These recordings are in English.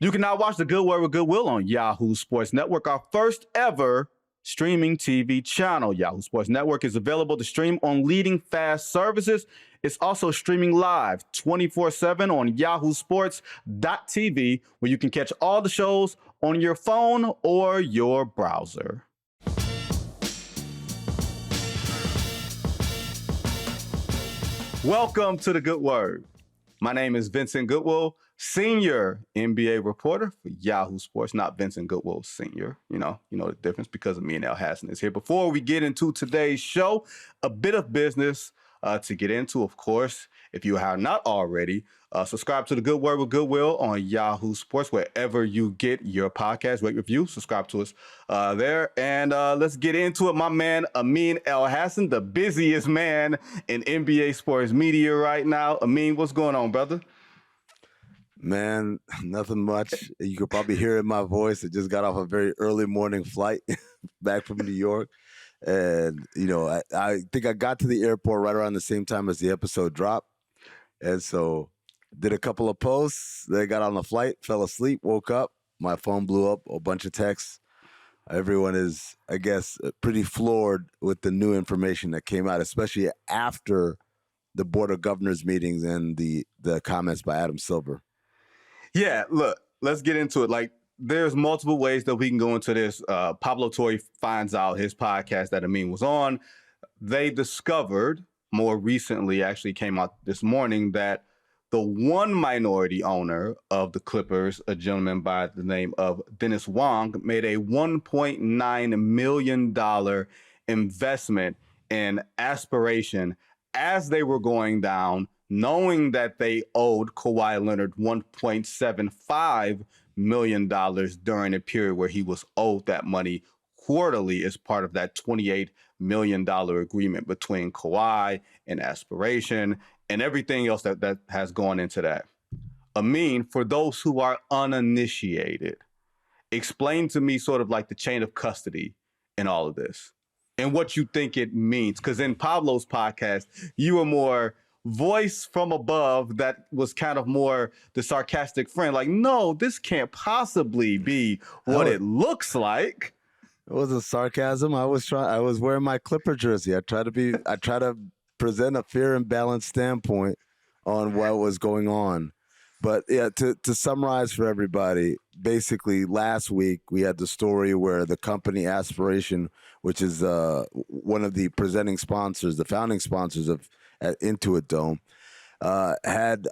You can now watch The Good Word with Goodwill on Yahoo Sports Network, our first ever streaming TV channel. Yahoo Sports Network is available to stream on leading fast services. It's also streaming live 24/7 on yahoosports.tv, where you can catch all the shows on your phone or your browser. Welcome to The Good Word. My name is Vincent Goodwill, senior NBA reporter for Yahoo Sports, not Vincent Goodwill Sr. You know the difference because Amin Elhassan is here. Before we get into today's show, a bit of business to get into, of course. If you have not already, subscribe to The Good Word with Goodwill on Yahoo Sports, wherever you get your podcast. Rate, review, subscribe to us there. And let's get into it. My man, Amin Elhassan, the busiest man in NBA sports media right now. Amin, what's going on, brother? Man, nothing much. You could probably hear it in my voice. I just got off a very early morning flight back from New York. And, I think I got to the airport right around the same time as the episode dropped. And so did a couple of posts. Then got on the flight, fell asleep, woke up. My phone blew up, a bunch of texts. Everyone is, I guess, pretty floored with the new information that came out, especially after the Board of Governors meetings and the comments by Adam Silver. Yeah, look, let's get into it. There's multiple ways that we can go into this. Pablo Torre finds out his podcast that Amin was on. They discovered more recently, actually came out this morning, that the one minority owner of the Clippers, a gentleman by the name of Dennis Wong, made a $1.9 million investment in Aspiration as they were going down, knowing that they owed Kawhi Leonard $1.75 million during a period where he was owed that money quarterly as part of that $28 million agreement between Kawhi and Aspiration and everything else that has gone into that. Amin, for those who are uninitiated, explain to me sort of like the chain of custody in all of this and what you think it means. Because in Pablo's podcast, you were more voice from above that was kind of more the sarcastic friend. Like, no, this can't possibly be what it looks like. It wasn't sarcasm. I was wearing my Clipper jersey. I try to present a fair and balanced standpoint on what was going on. But yeah, to summarize for everybody, basically last week we had the story where the company Aspiration, which is one of the presenting sponsors, the founding sponsors of Intuit Dome, had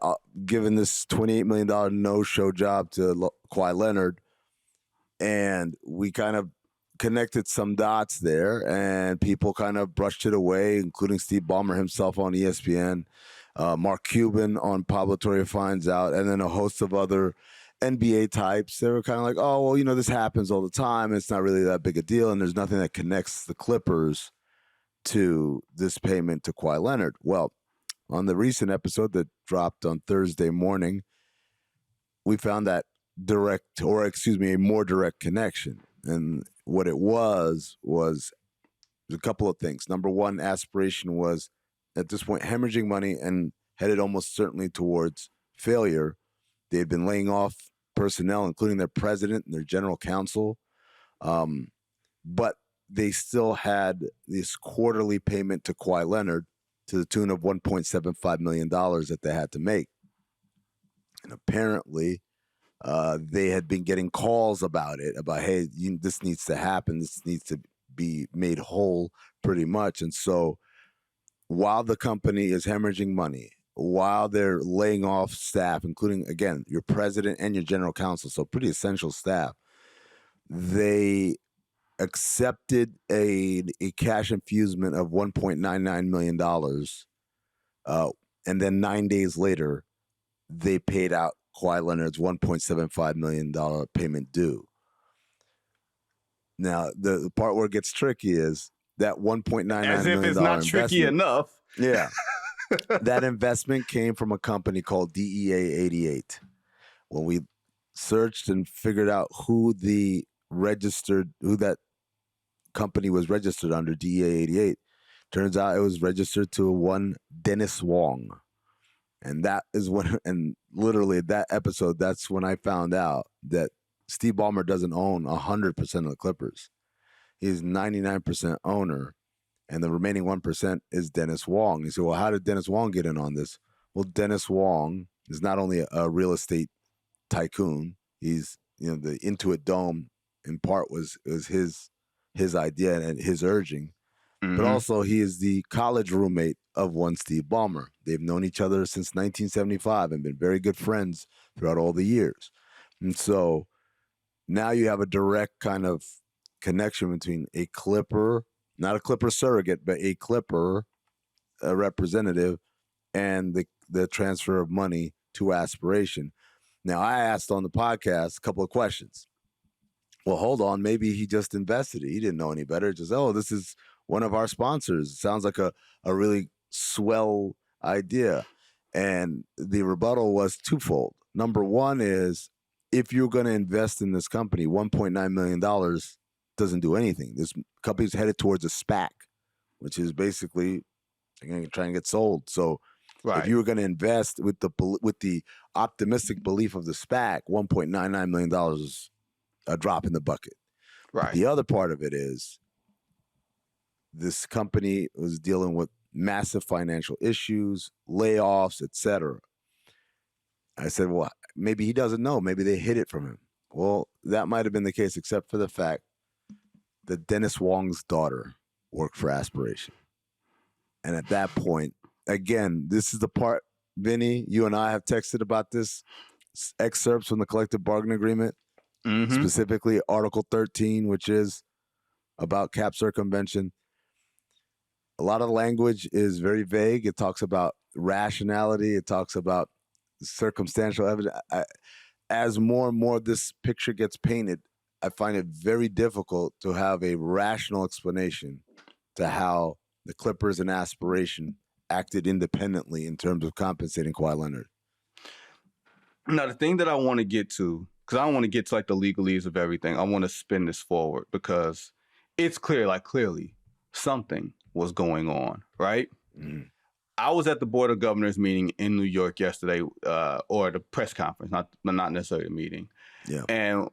given this $28 million no-show job to Kawhi Leonard, and we kind of connected some dots there, and people kind of brushed it away, including Steve Ballmer himself on ESPN, Mark Cuban on Pablo Torre finds out, and then a host of other NBA types. They were kind of like, oh, well, this happens all the time. It's not really that big a deal, and there's nothing that connects the Clippers to this payment to Kawhi Leonard. Well, on the recent episode that dropped on Thursday morning, we found that a more direct connection. And what it was a couple of things. Number one, Aspiration was at this point hemorrhaging money and headed almost certainly towards failure. They had been laying off personnel, including their president and their general counsel. But they still had this quarterly payment to Kawhi Leonard to the tune of $1.75 million that they had to make. And apparently, they had been getting calls about it, about, hey, this needs to happen. This needs to be made whole pretty much. And so while the company is hemorrhaging money, while they're laying off staff, including, again, your president and your general counsel, so pretty essential staff, they accepted a cash infusement of $1.99 million. And then 9 days later, they paid out Kawhi Leonard's $1.75 million payment due. Now, the part where it gets tricky is that $1.99 million as if it's not tricky enough. Yeah. That investment came from a company called DEA 88. When we searched and figured out who that company was registered under, DEA 88, turns out it was registered to one Dennis Wong. And that is when, and literally that episode, that's when I found out that Steve Ballmer doesn't own 100% of the Clippers. He's 99% owner, and the remaining 1% is Dennis Wong. You say, well, how did Dennis Wong get in on this? Well, Dennis Wong is not only a real estate tycoon, he's, the Intuit Dome in part was his idea and his urging, but also he is the college roommate of one Steve Ballmer. They've known each other since 1975 and been very good friends throughout all the years. And so now you have a direct kind of connection between a Clipper, not a Clipper surrogate, but a Clipper representative, and the transfer of money to Aspiration. Now, I asked on the podcast a couple of questions. Well, hold on. Maybe he just invested it. He didn't know any better. Just, this is one of our sponsors. It sounds like a really swell idea. And the rebuttal was twofold. Number one is, if you're going to invest in this company, $1.9 million doesn't do anything. This company's headed towards a SPAC, which is basically going to try and get sold. So if you were going to invest with the optimistic belief of the SPAC, $1.99 million is a drop in the bucket. Right. But the other part of it is this company was dealing with massive financial issues, layoffs, etc. I said, well, maybe he doesn't know. Maybe they hid it from him. Well, that might have been the case, except for the fact that Dennis Wong's daughter worked for Aspiration. And at that point, again, this is the part, Vinny, you and I have texted about this, excerpts from the collective bargaining agreement, specifically Article 13, which is about cap circumvention. A lot of language is very vague. It talks about rationality. It talks about circumstantial evidence. As more and more this picture gets painted, I find it very difficult to have a rational explanation to how the Clippers and Aspiration acted independently in terms of compensating Kawhi Leonard. Now, the thing that I want to get to, because I don't want to get to like the legalese of everything, I want to spin this forward because it's clear, like clearly, something was going on, right? Mm. I was at the Board of Governors meeting in New York yesterday, or the press conference, not necessarily a meeting. Yeah. And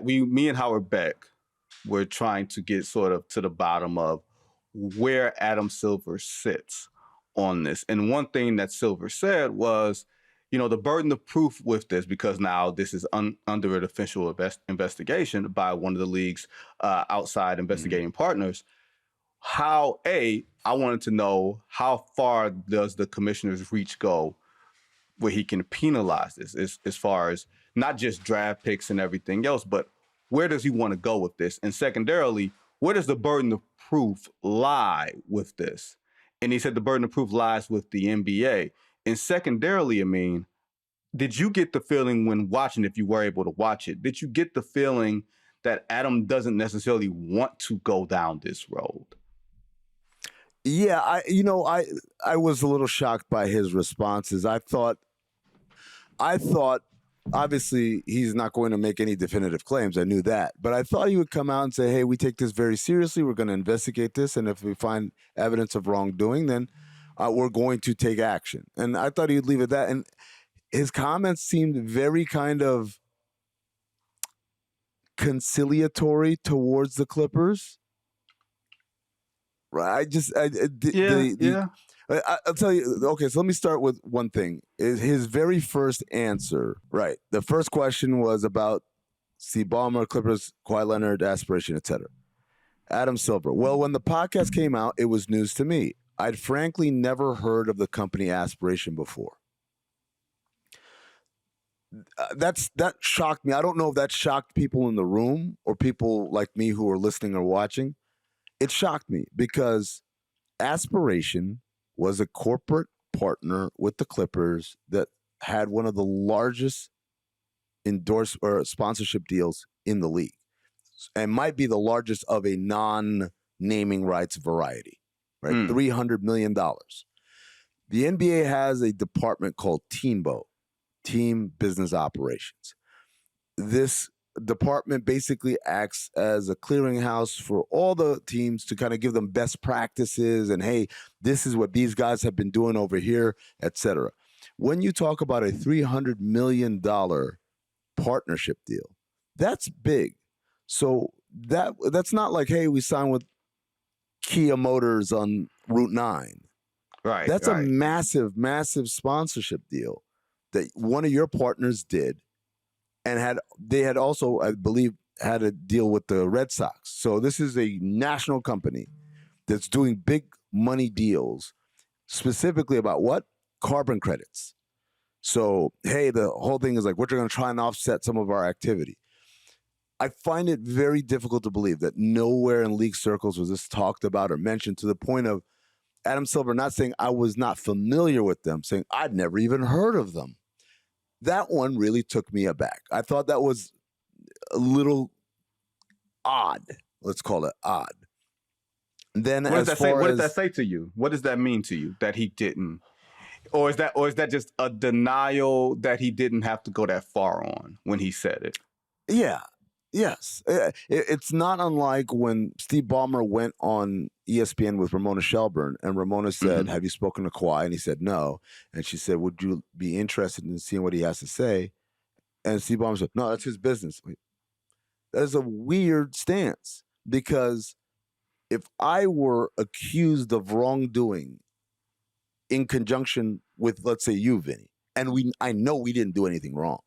me and Howard Beck were trying to get sort of to the bottom of where Adam Silver sits on this. And one thing that Silver said was, the burden of proof with this, because now this is under an official investigation by one of the league's outside investigating partners. I wanted to know how far does the commissioner's reach go where he can penalize this as far as not just draft picks and everything else, but where does he want to go with this? And secondarily, where does the burden of proof lie with this? And he said the burden of proof lies with the NBA. And secondarily, Amin, did you get the feeling when watching, if you were able to watch it, did you get the feeling that Adam doesn't necessarily want to go down this road? Yeah, I was a little shocked by his responses. I thought obviously he's not going to make any definitive claims. I knew that. But I thought he would come out and say, hey, we take this very seriously. We're going to investigate this. And if we find evidence of wrongdoing, then we're going to take action. And I thought he'd leave it at that. And his comments seemed very kind of conciliatory towards the Clippers. Right. I'll tell you. Okay, so let me start with one thing. Is his very first answer, right? The first question was about Steve Ballmer, Clippers, Kawhi Leonard, Aspiration, etc. Adam Silver. Well, when the podcast came out, it was news to me. I'd frankly never heard of the company Aspiration before. That shocked me. I don't know if that shocked people in the room or people like me who are listening or watching. It shocked me because Aspiration was a corporate partner with the Clippers that had one of the largest sponsorship deals in the league, and might be the largest of a non-naming rights variety, right? $300 million. The NBA has a department called TEAMBO, Team Business Operations. This department basically acts as a clearinghouse for all the teams to kind of give them best practices and, hey, this is what these guys have been doing over here, etc. When you talk about a $300 million partnership deal, that's big. So that's not like, hey, we signed with Kia Motors on Route 9. Right. That's a right. massive, massive sponsorship deal that one of your partners did, and they had also, I believe, had a deal with the Red Sox. So this is a national company that's doing big money deals, specifically about what? Carbon credits. So, hey, the whole thing is like, we're going to try and offset some of our activity. I find it very difficult to believe that nowhere in league circles was this talked about or mentioned, to the point of Adam Silver not saying I was not familiar with them, saying I'd never even heard of them. That one really took me aback. I thought that was a little odd. Let's call it odd. And then What does that say? What does that say to you? What does that mean to you that he didn't? Or is that just a denial that he didn't have to go that far on when he said it? Yeah. Yes. It's not unlike when Steve Ballmer went on ESPN with Ramona Shelburne, and Ramona said, have you spoken to Kawhi? And he said, no. And she said, would you be interested in seeing what he has to say? And Steve Ballmer said, no, that's his business. That is a weird stance, because if I were accused of wrongdoing in conjunction with, let's say, you, Vinny, and I know we didn't do anything wrong,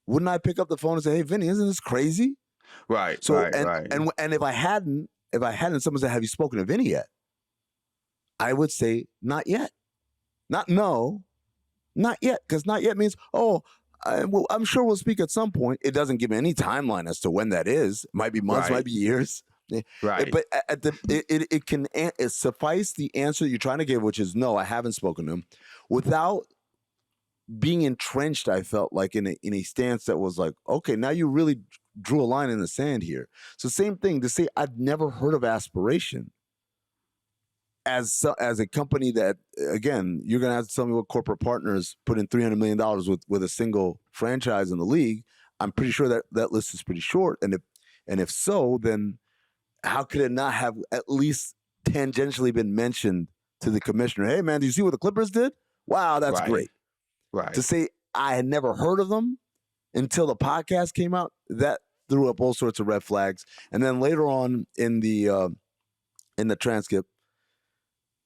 wouldn't I pick up the phone and say, hey, Vinny, isn't this crazy? Right. So, right. And if I hadn't, someone said, have you spoken to Vinny yet? I would say, not yet. Not yet, because not yet means, I'm sure we'll speak at some point. It doesn't give me any timeline as to when that is. It might be months, might be years. Right. But it can suffice the answer you're trying to give, which is no, I haven't spoken to him, without being entrenched. I felt like in a stance that was like, okay, now you really drew a line in the sand here. So same thing to say, I've never heard of Aspiration as a company that, again, you're going to have to tell me what corporate partners put in $300 million with a single franchise in the league. I'm pretty sure that list is pretty short. And if so, then how could it not have at least tangentially been mentioned to the commissioner? Hey, man, do you see what the Clippers did? Wow, that's great. Right. To say I had never heard of them until the podcast came out, that threw up all sorts of red flags. And then later on in the transcript,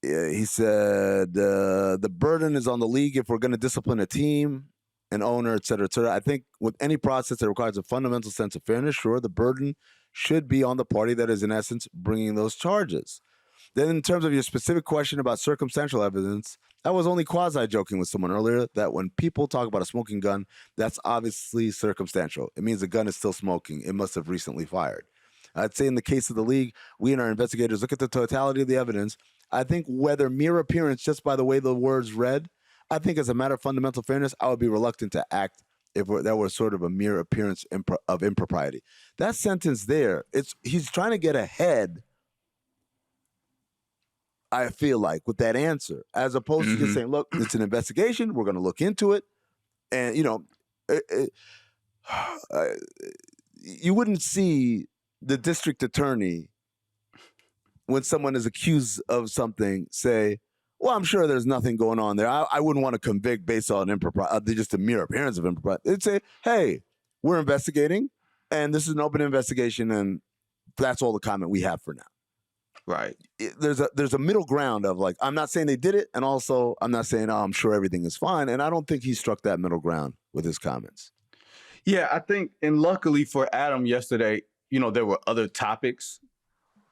he said the burden is on the league if we're going to discipline a team, an owner, et cetera, et cetera. I think with any process that requires a fundamental sense of fairness, sure, the burden should be on the party that is, in essence, bringing those charges. Then in terms of your specific question about circumstantial evidence, I was only quasi-joking with someone earlier that when people talk about a smoking gun, that's obviously circumstantial. It means the gun is still smoking. It must have recently fired. I'd say in the case of the league, we and our investigators look at the totality of the evidence. I think whether mere appearance, just by the way the words read, I think as a matter of fundamental fairness, I would be reluctant to act if that were sort of a mere appearance of impropriety. That sentence there, he's trying to get ahead, I feel like, with that answer, as opposed to just saying, look, it's an investigation. We're going to look into it. And, you wouldn't see the district attorney, when someone is accused of something, say, well, I'm sure there's nothing going on there. I wouldn't want to convict based on just a mere appearance of impropriety. They'd say, hey, we're investigating, and this is an open investigation, and that's all the comment we have for now. Right. There's a middle ground of like, I'm not saying they did it, and also I'm not saying, I'm sure everything is fine, and I don't think he struck that middle ground with his comments. Yeah, I think, and luckily for Adam yesterday, there were other topics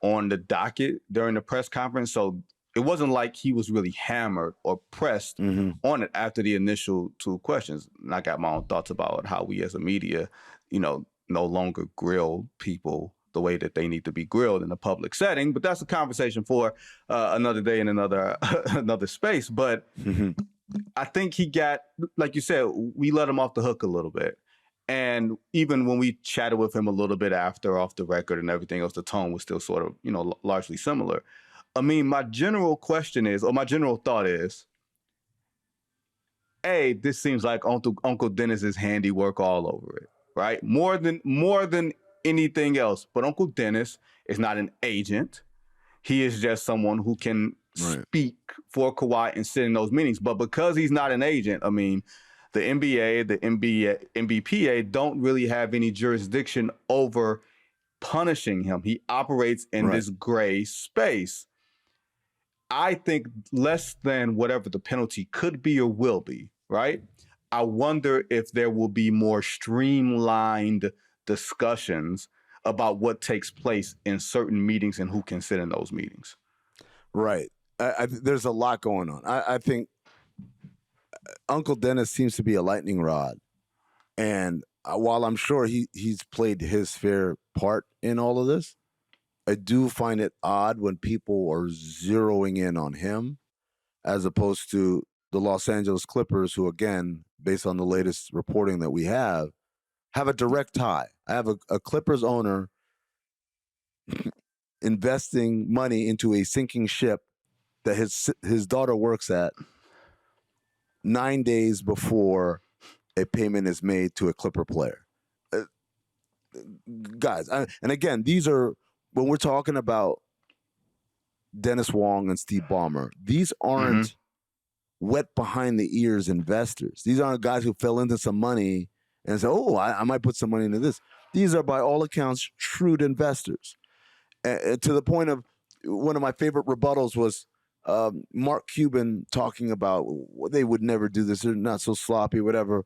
on the docket during the press conference, so it wasn't like he was really hammered or pressed on it after the initial two questions. And I got my own thoughts about how we as a media, no longer grill people the way that they need to be grilled in a public setting. But that's a conversation for another day in another space. But I think he got, like you said, we let him off the hook a little bit. And even when we chatted with him a little bit after, off the record and everything else, the tone was still sort of, largely similar. I mean, my general question is, or my general thought is, A, this seems like Uncle Dennis's handiwork all over it, right? More than anything else. But Uncle Dennis is not an agent. He is just someone who can speak for Kawhi and sit in those meetings. But because he's not an agent, I mean, the NBA, the NBPA don't really have any jurisdiction over punishing him. He operates in this gray space. I think less than whatever the penalty could be or will be, right? I wonder if there will be more streamlined discussions about what takes place in certain meetings and who can sit in those meetings. Right. There's a lot going on. I think Uncle Dennis seems to be a lightning rod. And while I'm sure he's played his fair part in all of this, I do find it odd when people are zeroing in on him as opposed to the Los Angeles Clippers, who, again, based on the latest reporting that we have a direct tie. I have a Clippers owner investing money into a sinking ship that his daughter works at 9 days before a payment is made to a Clipper player. Guys, and again, these are, when we're talking about Dennis Wong and Steve Ballmer, these aren't wet behind the ears investors. These aren't guys who fell into some money and say, oh, I might put some money into this. These are, by all accounts, shrewd investors. To the point of, one of my favorite rebuttals was Mark Cuban talking about they would never do this, they're not so sloppy, whatever.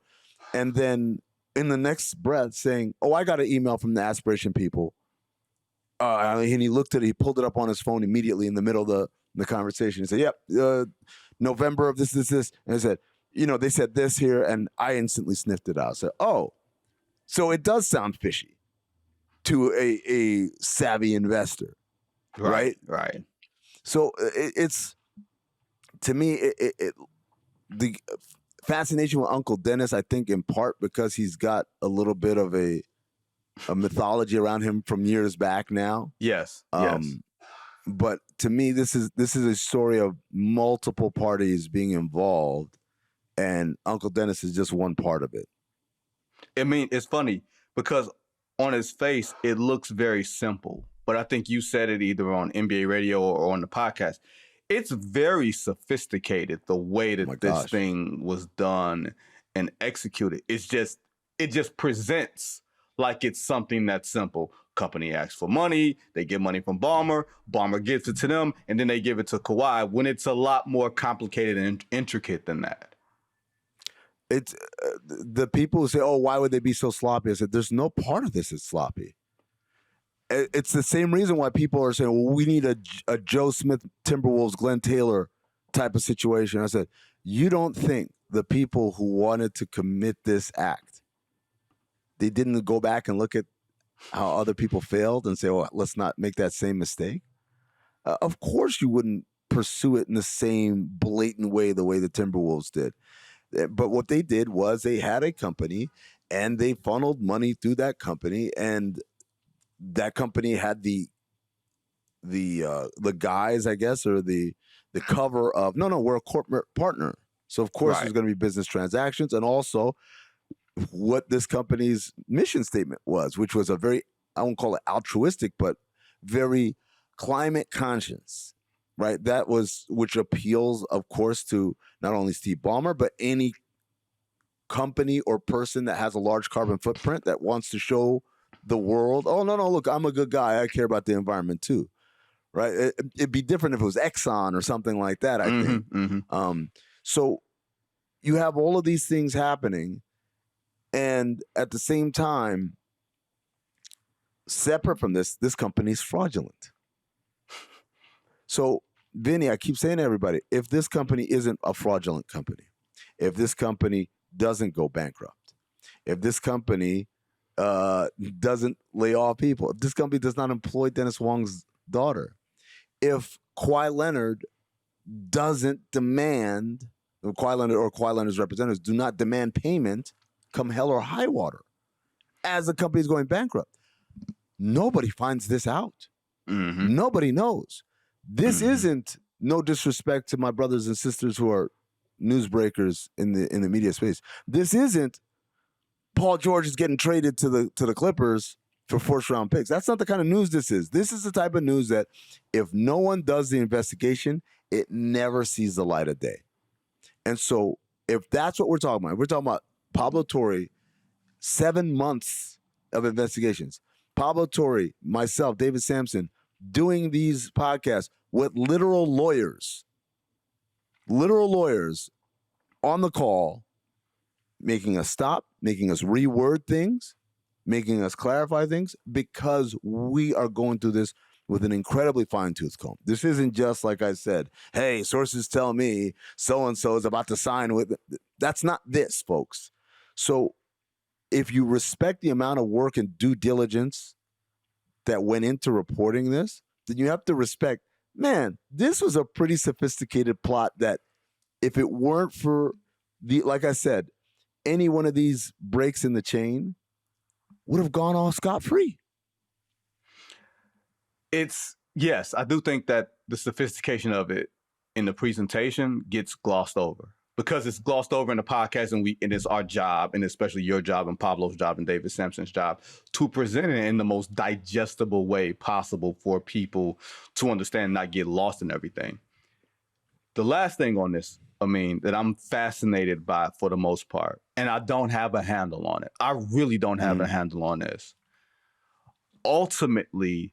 And then in the next breath saying, oh, I got an email from the Aspiration people. And he looked at it, he pulled it up on his phone immediately in the middle of the conversation. He said, yep, November of this. And I said, they said this here, and I instantly sniffed it out. I said, oh, so it does sound fishy to a savvy investor, right? Right. So it's, to me, the fascination with Uncle Dennis, I think in part because he's got a little bit of a mythology around him from years back now. Yes. But to me, this is a story of multiple parties being involved, and Uncle Dennis is just one part of it. I mean, it's funny because on his face, it looks very simple. But I think you said it either on NBA radio or on the podcast. It's very sophisticated the way that this thing was done and executed. It just presents like it's something that's simple. Company asks for money, they get money from Ballmer gives it to them, and then they give it to Kawhi, when it's a lot more complicated and intricate than that. It's the people who say, oh, why would they be so sloppy? I said, there's no part of this is sloppy. It's the same reason why people are saying, well, we need a Joe Smith, Timberwolves, Glenn Taylor type of situation. I said, you don't think the people who wanted to commit this act, they didn't go back and look at how other people failed and say, well, let's not make that same mistake? Of course you wouldn't pursue it in the same blatant way, the way the Timberwolves did. But what they did was they had a company and they funneled money through that company, and that company had the guise, I guess, or the cover of, no, we're a corporate partner. So of course there's going to be business transactions, and also what this company's mission statement was, which was a very, I won't call it altruistic, but very climate conscious, right? That was, which appeals, of course, to not only Steve Ballmer, but any company or person that has a large carbon footprint that wants to show the world, oh, no, look, I'm a good guy. I care about the environment too, right? It'd be different if it was Exxon or something like that, I think. So you have all of these things happening, and at the same time, separate from this company's fraudulent. So, Vinny, I keep saying to everybody, if this company isn't a fraudulent company, if this company doesn't go bankrupt, if this company doesn't lay off people, if this company does not employ Dennis Wong's daughter, if Kawhi Leonard doesn't demand, Kawhi Leonard or Kawhi Leonard's representatives do not demand payment come hell or high water as the company is going bankrupt, nobody finds this out. Nobody knows. This isn't, no disrespect to my brothers and sisters who are newsbreakers in the media space. This isn't Paul George is getting traded to the Clippers for first-round picks. That's not the kind of news this is. This is the type of news that if no one does the investigation it never sees the light of day. And so if that's what we're talking about Pablo Torre, 7 months of investigations. Pablo Torre, myself, David Sampson, doing these podcasts with literal lawyers on the call, making us stop, making us reword things, making us clarify things, because we are going through this with an incredibly fine-tooth comb. This isn't just, like I said, hey, sources tell me so-and-so is about to sign with. That's not this, folks. So if you respect the amount of work and due diligence that went into reporting this, then you have to respect, man, this was a pretty sophisticated plot that if it weren't for like I said, any one of these breaks in the chain would have gone all scot-free. Yes, I do think that the sophistication of it in the presentation gets glossed over, because it's glossed over in the podcast, and it's our job, and especially your job and Pablo's job and David Sampson's job, to present it in the most digestible way possible for people to understand, not get lost in everything. The last thing on this, that I'm fascinated by for the most part, and I don't have a handle on it. I really don't have a handle on this. Ultimately,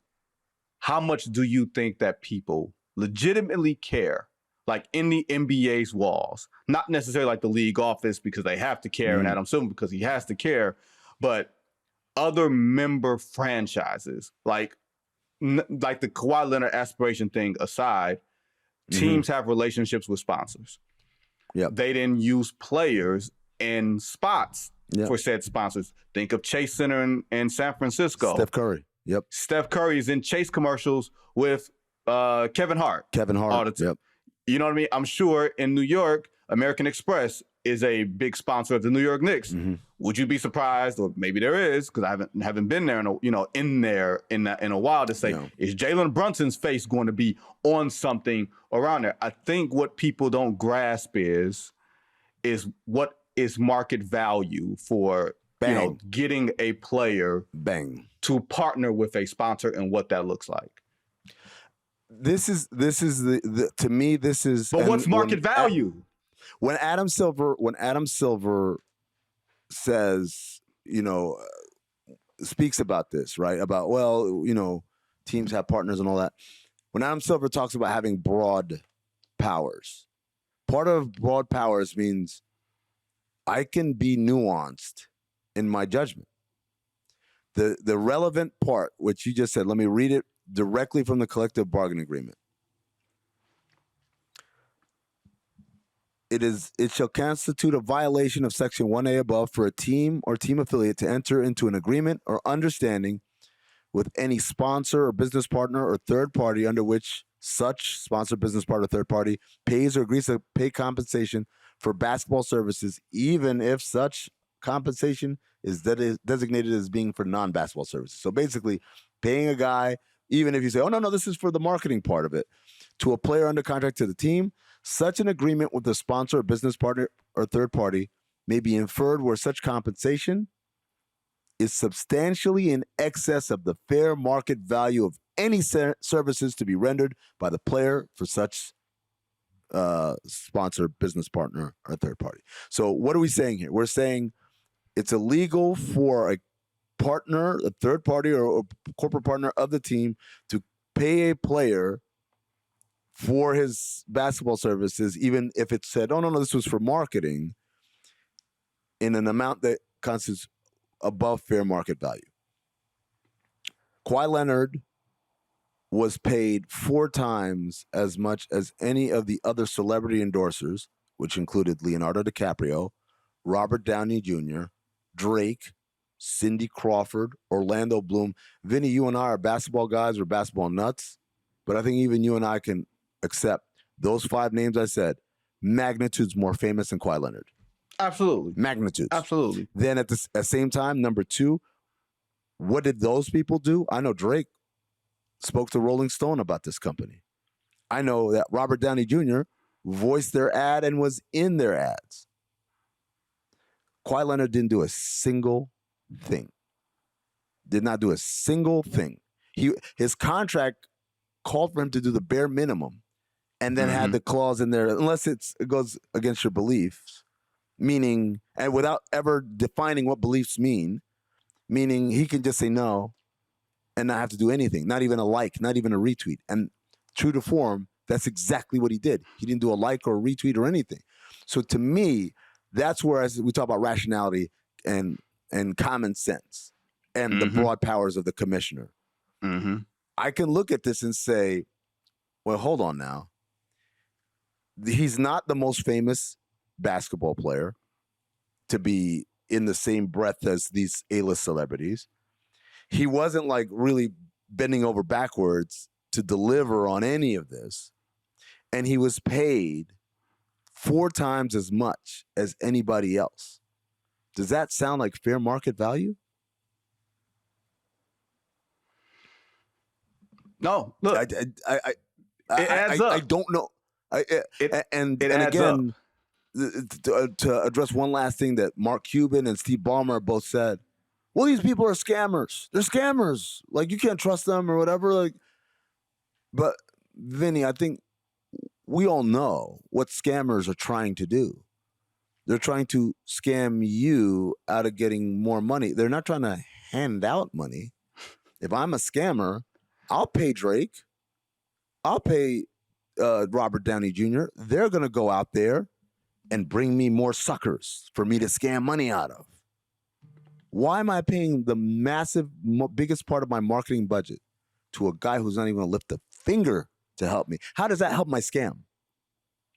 how much do you think that people legitimately care, like in the NBA's walls, not necessarily like the league office because they have to care, and Adam Silver because he has to care, but other member franchises, like the Kawhi Leonard aspiration thing aside, teams have relationships with sponsors. Yep. They then use players in spots for said sponsors. Think of Chase Center in San Francisco. Steph Curry. Yep. Steph Curry is in Chase commercials with Kevin Hart. All the time. Yep. You know what I mean? I'm sure in New York, American Express is a big sponsor of the New York Knicks. Would you be surprised, or maybe there is, because I haven't been there in a while, to say, is Jalen Brunson's face going to be on something around there? I think what people don't grasp is what is market value for getting a player to partner with a sponsor, and what that looks like. This is the to me, this is. But what's market value? When Adam Silver says, speaks about this, right? About, teams have partners and all that. When Adam Silver talks about having broad powers, part of broad powers means I can be nuanced in my judgment. The relevant part, which you just said, let me read it directly from the collective bargaining agreement. It shall constitute a violation of Section 1A above for a team or team affiliate to enter into an agreement or understanding with any sponsor or business partner or third party under which such sponsor, business partner, or third party pays or agrees to pay compensation for basketball services, even if such compensation is designated as being for non-basketball services. So basically, paying a guy, even if you say, oh, no, this is for the marketing part of it, to a player under contract to the team, such an agreement with the sponsor or business partner or third party may be inferred where such compensation is substantially in excess of the fair market value of any services to be rendered by the player for such sponsor, business partner, or third party. So what are we saying here? We're saying it's illegal for a partner, a third party, or a corporate partner of the team to pay a player for his basketball services, even if it said, oh, no, this was for marketing, in an amount that constitutes above fair market value. Kawhi Leonard was paid 4 times as much as any of the other celebrity endorsers, which included Leonardo DiCaprio, Robert Downey Jr., Drake, Cindy Crawford, Orlando Bloom. Vinny, you and I are basketball guys, we're basketball nuts, but I think even you and I can accept those 5 names I said, magnitudes more famous than Kawhi Leonard. Absolutely. Magnitudes. Absolutely. Then at the same time, number 2, what did those people do? I know Drake spoke to Rolling Stone about this company. I know that Robert Downey Jr. voiced their ad and was in their ads. Kawhi Leonard didn't do a single thing. Did not do a single thing. His contract called for him to do the bare minimum, and then had the clause in there, unless it goes against your beliefs, meaning, and without ever defining what beliefs mean, meaning he can just say no and not have to do anything, not even a like, not even a retweet. And true to form, that's exactly what he did. He didn't do a like or a retweet or anything. So to me, that's where, as we talk about rationality and common sense and the broad powers of the commissioner, I can look at this and say, well, hold on now. He's not the most famous basketball player to be in the same breath as these A-list celebrities. He wasn't like really bending over backwards to deliver on any of this. And he was paid 4 times as much as anybody else. Does that sound like fair market value? No, look, it adds up. I don't know. And adds again, to address one last thing that Mark Cuban and Steve Ballmer both said, well, these people are scammers. They're scammers. Like, you can't trust them or whatever. Like, but Vinny, I think we all know what scammers are trying to do. They're trying to scam you out of getting more money. They're not trying to hand out money. If I'm a scammer, I'll pay Drake. I'll pay Robert Downey Jr. They're going to go out there and bring me more suckers for me to scam money out of. Why am I paying the massive, biggest part of my marketing budget to a guy who's not even going to lift a finger to help me? How does that help my scam?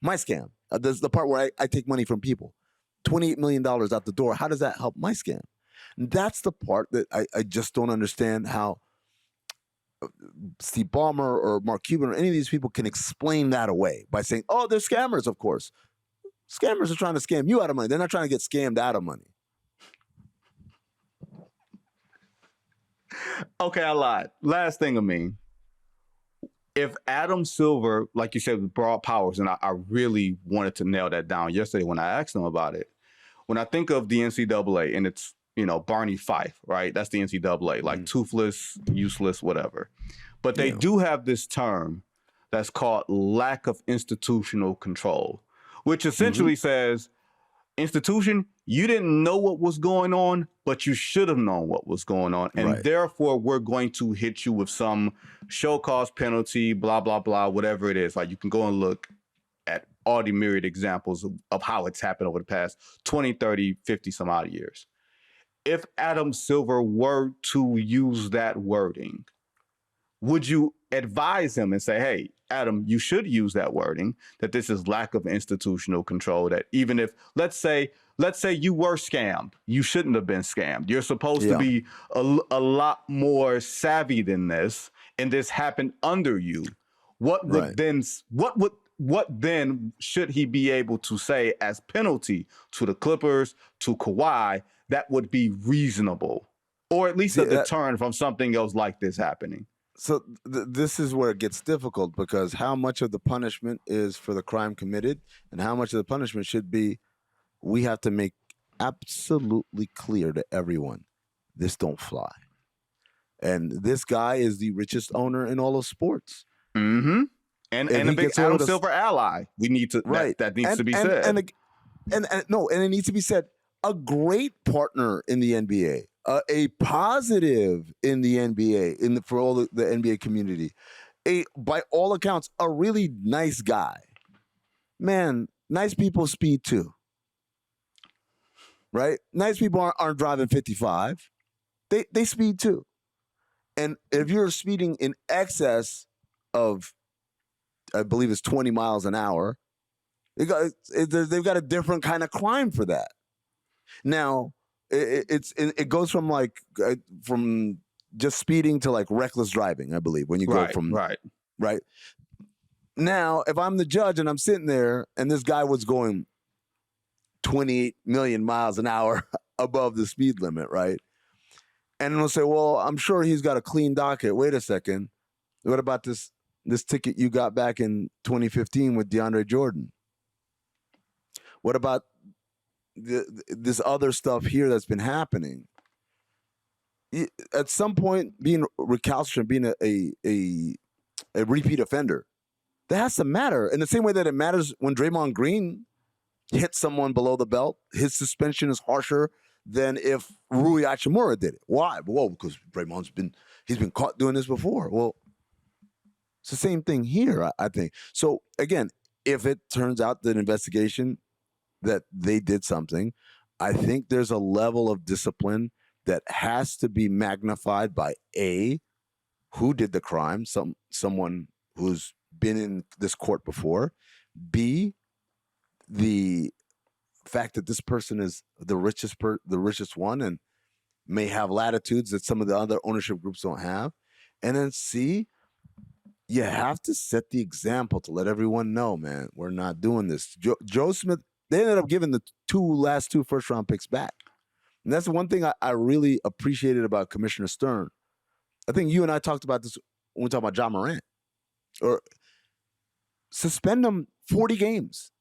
My scam. There's the part where I take money from people. $28 million out the door. How does that help my scam? And that's the part that I just don't understand how Steve Ballmer or Mark Cuban or any of these people can explain that away by saying, oh, they're scammers, of course. Scammers are trying to scam you out of money. They're not trying to get scammed out of money. Okay, I lied. Last thing, Amin. If Adam Silver, like you said, with broad powers, and I really wanted to nail that down yesterday when I asked him about it. When I think of the NCAA, and it's, Barney Fife, right? That's the NCAA, like toothless, useless, whatever. But they do have this term that's called lack of institutional control, which essentially says, institution, you didn't know what was going on, but you should have known what was going on. And therefore, we're going to hit you with some show cause penalty, blah, blah, blah, whatever it is. Like, you can go and look at all the myriad examples of how it's happened over the past 20, 30, 50 some odd years. If Adam Silver were to use that wording, would you advise him and say, hey, Adam, you should use that wording, that this is lack of institutional control, that even if, let's say you were scammed, you shouldn't have been scammed. You're supposed to be a lot more savvy than this, and this happened under you. What then should he be able to say as penalty to the Clippers, to Kawhi, that would be reasonable, or at least a deterrent from something else like this happening? So this is where it gets difficult, because how much of the punishment is for the crime committed and how much of the punishment should be, we have to make absolutely clear to everyone, this don't fly. And this guy is the richest owner in all of sports. Mm-hmm. And a big Adam Silver ally. We need to, that needs to be said. And it needs to be said, a great partner in the NBA. A positive in the NBA, for all the NBA community, by all accounts, a really nice guy. Man, nice people speed too, right? Nice people aren't driving 55; they speed too. And if you're speeding in excess of, I believe it's 20 miles an hour, they've got a different kind of crime for that. Now, it goes from from just speeding to like reckless driving, I believe, when you go from right. Now, if I'm the judge and I'm sitting there and this guy was going 28 million miles an hour above the speed limit, right? And they'll say, well, I'm sure he's got a clean docket. Wait a second. What about this ticket you got back in 2015 with DeAndre Jordan? What about this other stuff here that's been happening? At some point, being recalcitrant, being a repeat offender, That has to matter. In the same way that it matters when Draymond Green hits someone below the belt, his suspension is harsher than if Rui Hachimura did it. Why? Well, because he's been caught doing this before. Well, it's the same thing here, I think. So again, if it turns out that investigation that they did something, I think there's a level of discipline that has to be magnified by A, who did the crime, someone who's been in this court before, B, the fact that this person is the richest one and may have latitudes that some of the other ownership groups don't have, and then C, you have to set the example to let everyone know, man, we're not doing this. Joe Smith, they ended up giving the last two first-round picks back. And that's the one thing I really appreciated about Commissioner Stern. I think you and I talked about this when we talked about John Morant. Or suspend them 40 games.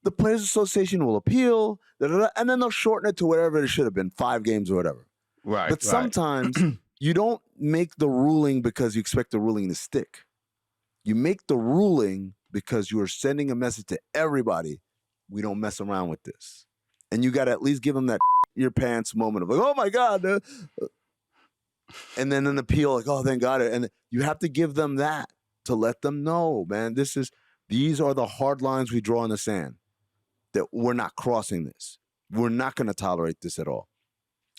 The Players Association will appeal, and then they'll shorten it to whatever it should have been, 5 games or whatever. Right. But sometimes you don't make the ruling because you expect the ruling to stick. You make the ruling because you are sending a message to everybody, we don't mess around with this. And you got to at least give them that your pants moment of like, oh my God. And then an appeal, like, oh, thank God. And you have to give them that to let them know, man, these are the hard lines we draw in the sand, that we're not crossing this. We're not going to tolerate this at all.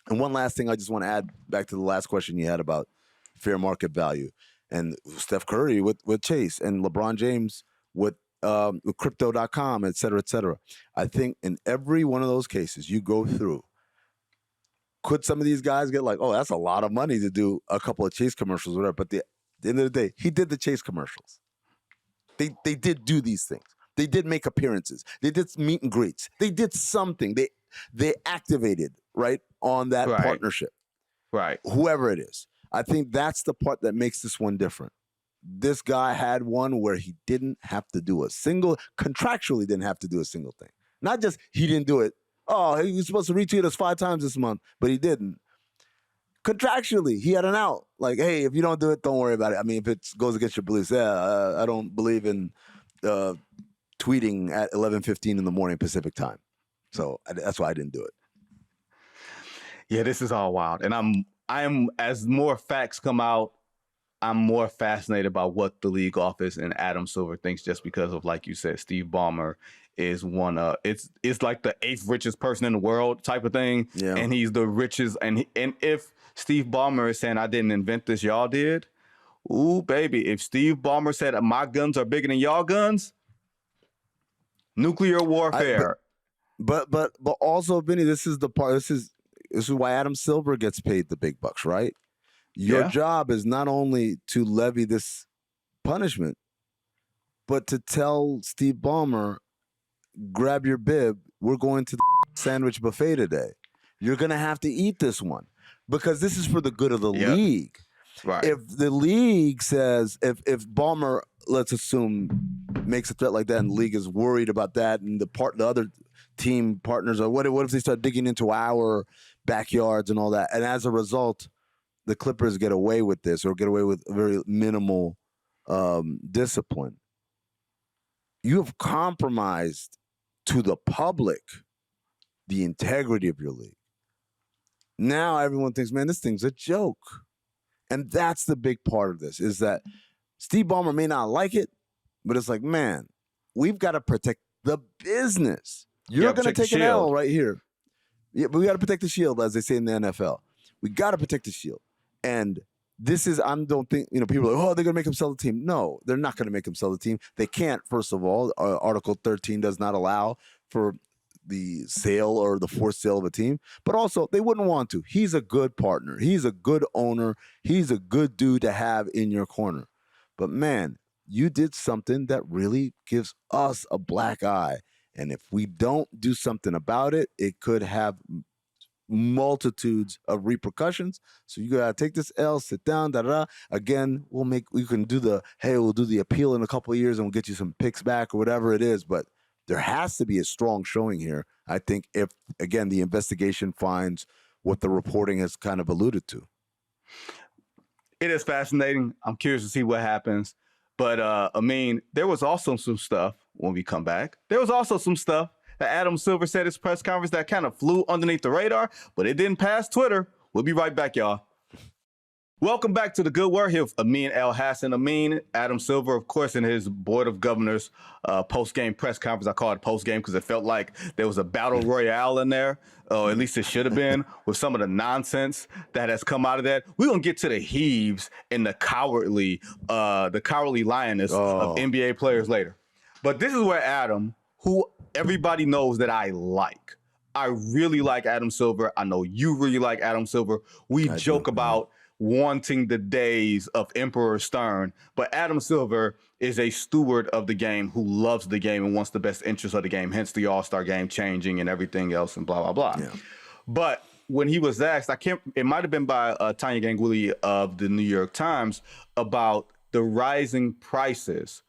And one last thing I just want to add back to the last question you had about fair market value, and Steph Curry with Chase, and LeBron James with crypto.com, et cetera, et cetera. I think in every one of those cases you go through, could some of these guys get like, oh, that's a lot of money to do a couple of Chase commercials or whatever. But at the end of the day, he did the Chase commercials. They did do these things. They did make appearances. They did meet and greets. They did something. They activated, right, on that partnership. Right. Whoever it is. I think that's the part that makes this one different. This guy had one where he didn't have to do contractually didn't have to do a single thing. Not just he didn't do it. Oh, he was supposed to retweet us 5 times this month, but he didn't. Contractually, he had an out. Like, hey, if you don't do it, don't worry about it. I mean, if it goes against your beliefs, I don't believe in tweeting at 11:15 in the morning Pacific time. So that's why I didn't do it. Yeah, this is all wild. And I'm as more facts come out, I'm more fascinated by what the league office and Adam Silver thinks, just because of, like you said, Steve Ballmer is one it's like the 8th richest person in the world type of thing. Yeah. And he's the richest. And if Steve Ballmer is saying, I didn't invent this, y'all did. Ooh, baby. If Steve Ballmer said my guns are bigger than y'all guns, nuclear warfare. But also, Vinny, this is the part. This is why Adam Silver gets paid the big bucks, right? Your job is not only to levy this punishment, but to tell Steve Ballmer, grab your bib, we're going to the sandwich buffet today. You're going to have to eat this one because this is for the good of the league. Right. If the league says, if Ballmer, let's assume, makes a threat like that and the league is worried about that, and the other team partners are, what if they start digging into our backyards and all that? And as a result, the Clippers get away with this, or get away with very minimal discipline. You have compromised to the public the integrity of your league. Now everyone thinks, man, this thing's a joke. And that's the big part of this, is that Steve Ballmer may not like it, but it's like, man, we've got to protect the business. You're going to take an L right here. Yeah, but we got to protect the shield, as they say in the NFL. We got to protect the shield. And this is, I don't think, people are like, oh, they're going to make him sell the team. No, they're not going to make him sell the team. They can't, first of all. Article 13 does not allow for the sale or the forced sale of a team. But also, they wouldn't want to. He's a good partner. He's a good owner. He's a good dude to have in your corner. But man, you did something that really gives us a black eye. And if we don't do something about it, it could have multitudes of repercussions. So you gotta take this L, sit down, Again, we can do we'll do the appeal in a couple of years and we'll get you some picks back or whatever it is. But there has to be a strong showing here. I think if, again, the investigation finds what the reporting has kind of alluded to. It is fascinating. I'm curious to see what happens. But I mean, there was also some stuff when we come back. There was also some stuff that Adam Silver said at his press conference that kind of flew underneath the radar, but it didn't pass Twitter. We'll be right back, y'all. Welcome back to the Good Word here with Amin Elhassan. Amin, Adam Silver, of course, in his Board of Governors post-game press conference. I call it post-game because it felt like there was a battle royale in there, or at least it should have been, with some of the nonsense that has come out of that. We're going to get to the heaves and the cowardly lioness of NBA players later. But this is where Adam, who everybody knows that I like. I really like Adam Silver. I know you really like Adam Silver. We joke about wanting the days of Emperor Stern, but Adam Silver is a steward of the game who loves the game and wants the best interest of the game, hence the All-Star game changing and everything else and blah, blah, blah. Yeah. But when he was asked, it might have been by Tanya Ganguli of the New York Times about the rising prices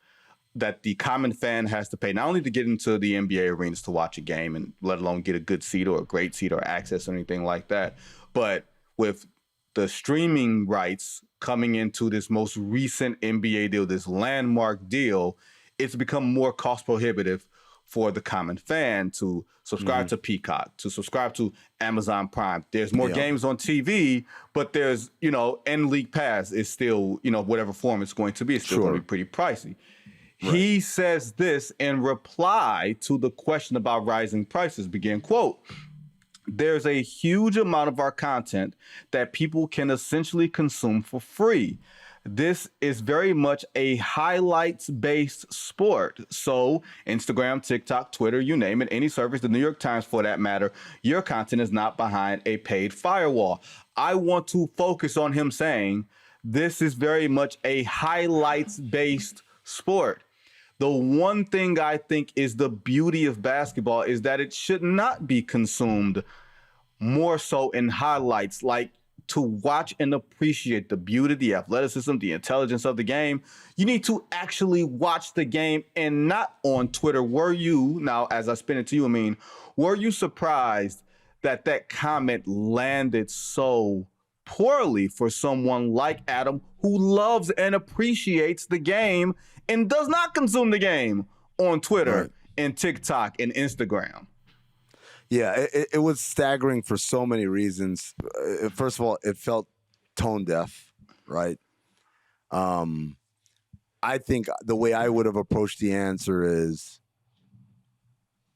that the common fan has to pay, not only to get into the NBA arenas to watch a game and let alone get a good seat or a great seat or access or anything like that, but with the streaming rights coming into this most recent NBA deal, this landmark deal, it's become more cost prohibitive for the common fan to subscribe to Peacock, to subscribe to Amazon Prime. There's more games on TV, but there's, N League Pass is still, whatever form it's going to be, it's still going to be pretty pricey. Right. He says this in reply to the question about rising prices, begin quote, "There's a huge amount of our content that people can essentially consume for free. This is very much a highlights-based sport. So Instagram, TikTok, Twitter, you name it, any service, the New York Times for that matter, your content is not behind a paid firewall." I want to focus on him saying this is very much a highlights-based sport. The one thing I think is the beauty of basketball is that it should not be consumed more so in highlights. Like, to watch and appreciate the beauty, the athleticism, the intelligence of the game, you need to actually watch the game and not on Twitter. Were you, now as I spin it to you, Amin, were you surprised that that comment landed so poorly for someone like Adam, who loves and appreciates the game and does not consume the game on Twitter and TikTok and Instagram? Yeah, it was staggering for so many reasons. First of all, it felt tone deaf, right? I think the way I would have approached the answer is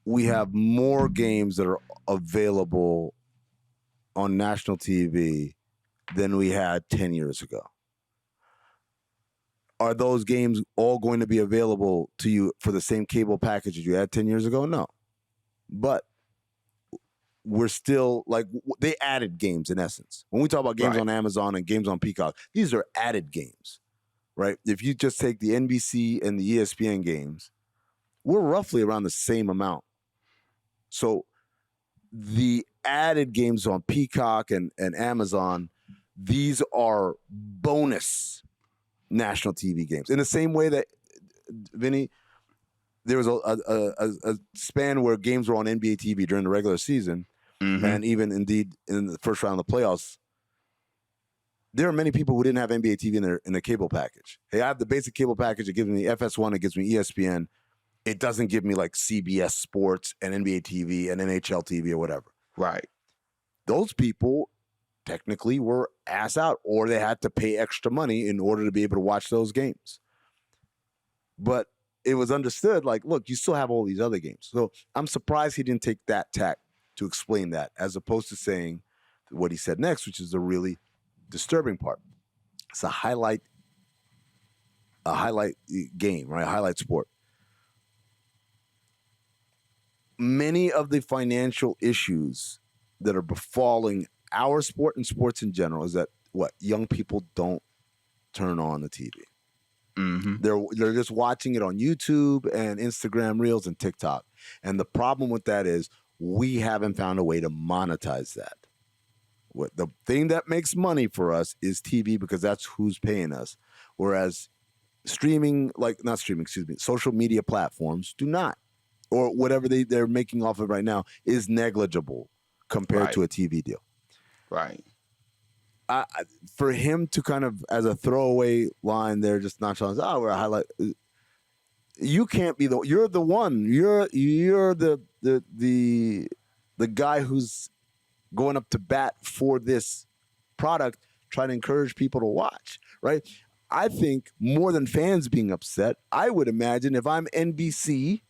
we have more games that are available on national TV than we had 10 years ago. Are those games all going to be available to you for the same cable package as you had 10 years ago? No. But we're still, like, they added games in essence. When we talk about games on Amazon and games on Peacock, these are added games, right? If you just take the NBC and the ESPN games, we're roughly around the same amount. So the added games on Peacock and Amazon, these are bonus national TV games. In the same way that, Vinny, there was a span where games were on NBA TV during the regular season, and even indeed in the first round of the playoffs. There are many people who didn't have NBA TV in their cable package. Hey, I have the basic cable package. It gives me FS1. It gives me ESPN. It doesn't give me like CBS Sports and NBA TV and NHL TV or whatever. Right. Those people technically were ass out, or they had to pay extra money in order to be able to watch those games. But it was understood, like, look, you still have all these other games. So I'm surprised he didn't take that tack to explain that, as opposed to saying what he said next, which is the really disturbing part. It's a highlight game, right? A highlight sport. Many of the financial issues that are befalling our sport and sports in general is that young people don't turn on the TV. They're just watching it on YouTube and Instagram Reels and TikTok. And the problem with that is we haven't found a way to monetize that. The thing that makes money for us is TV, because that's who's paying us. Whereas social media platforms do not. Or whatever they're making off of right now is negligible compared to a TV deal. Right. for him to kind of as a throwaway line there, just nonchalant, we're a highlight. You can't be you're the one. You're the guy who's going up to bat for this product, trying to encourage people to watch, right? I think more than fans being upset, I would imagine if I'm NBC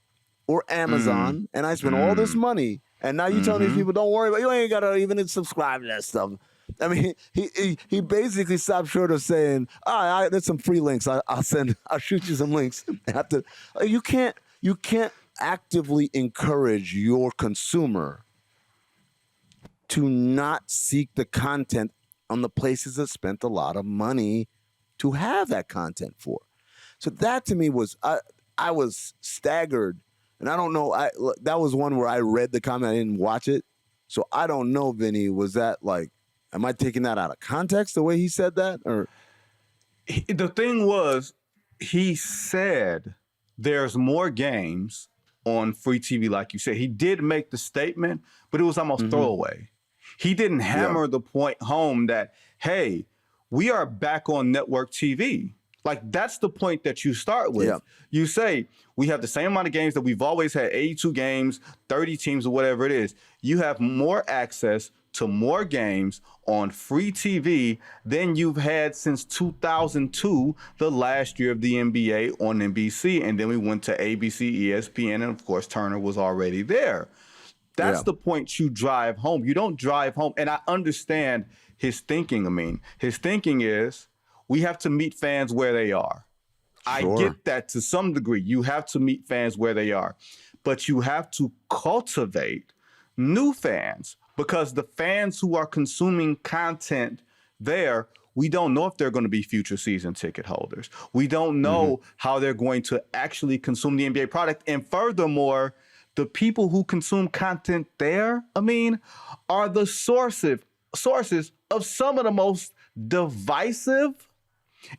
or Amazon and I spend all this money and now you tell these people, don't worry about you ain't got to even subscribe to that stuff. I mean, he basically stopped short of saying, there's some free links. I'll shoot you some links. You can't actively encourage your consumer to not seek the content on the places that spent a lot of money to have that content for. So that to me was, I was staggered. And I don't know, that was one where I read the comment, I didn't watch it. So I don't know, Vinny, was that like, am I taking that out of context the way he said that? Or the thing was, he said there's more games on free TV, like you said. He did make the statement, but it was almost throwaway. He didn't hammer the point home that, hey, we are back on network TV. Like, that's the point that you start with. Yeah. You say, we have the same amount of games that we've always had, 82 games, 30 teams, or whatever it is. You have more access to more games on free TV than you've had since 2002, the last year of the NBA on NBC. And then we went to ABC, ESPN, and of course, Turner was already there. That's the point you drive home. You don't drive home. And I understand his thinking, Amin. His thinking is, we have to meet fans where they are. Sure. I get that to some degree. You have to meet fans where they are. But you have to cultivate new fans, because the fans who are consuming content there, we don't know if they're going to be future season ticket holders. We don't know how they're going to actually consume the NBA product. And furthermore, the people who consume content there, are the sources of some of the most divisive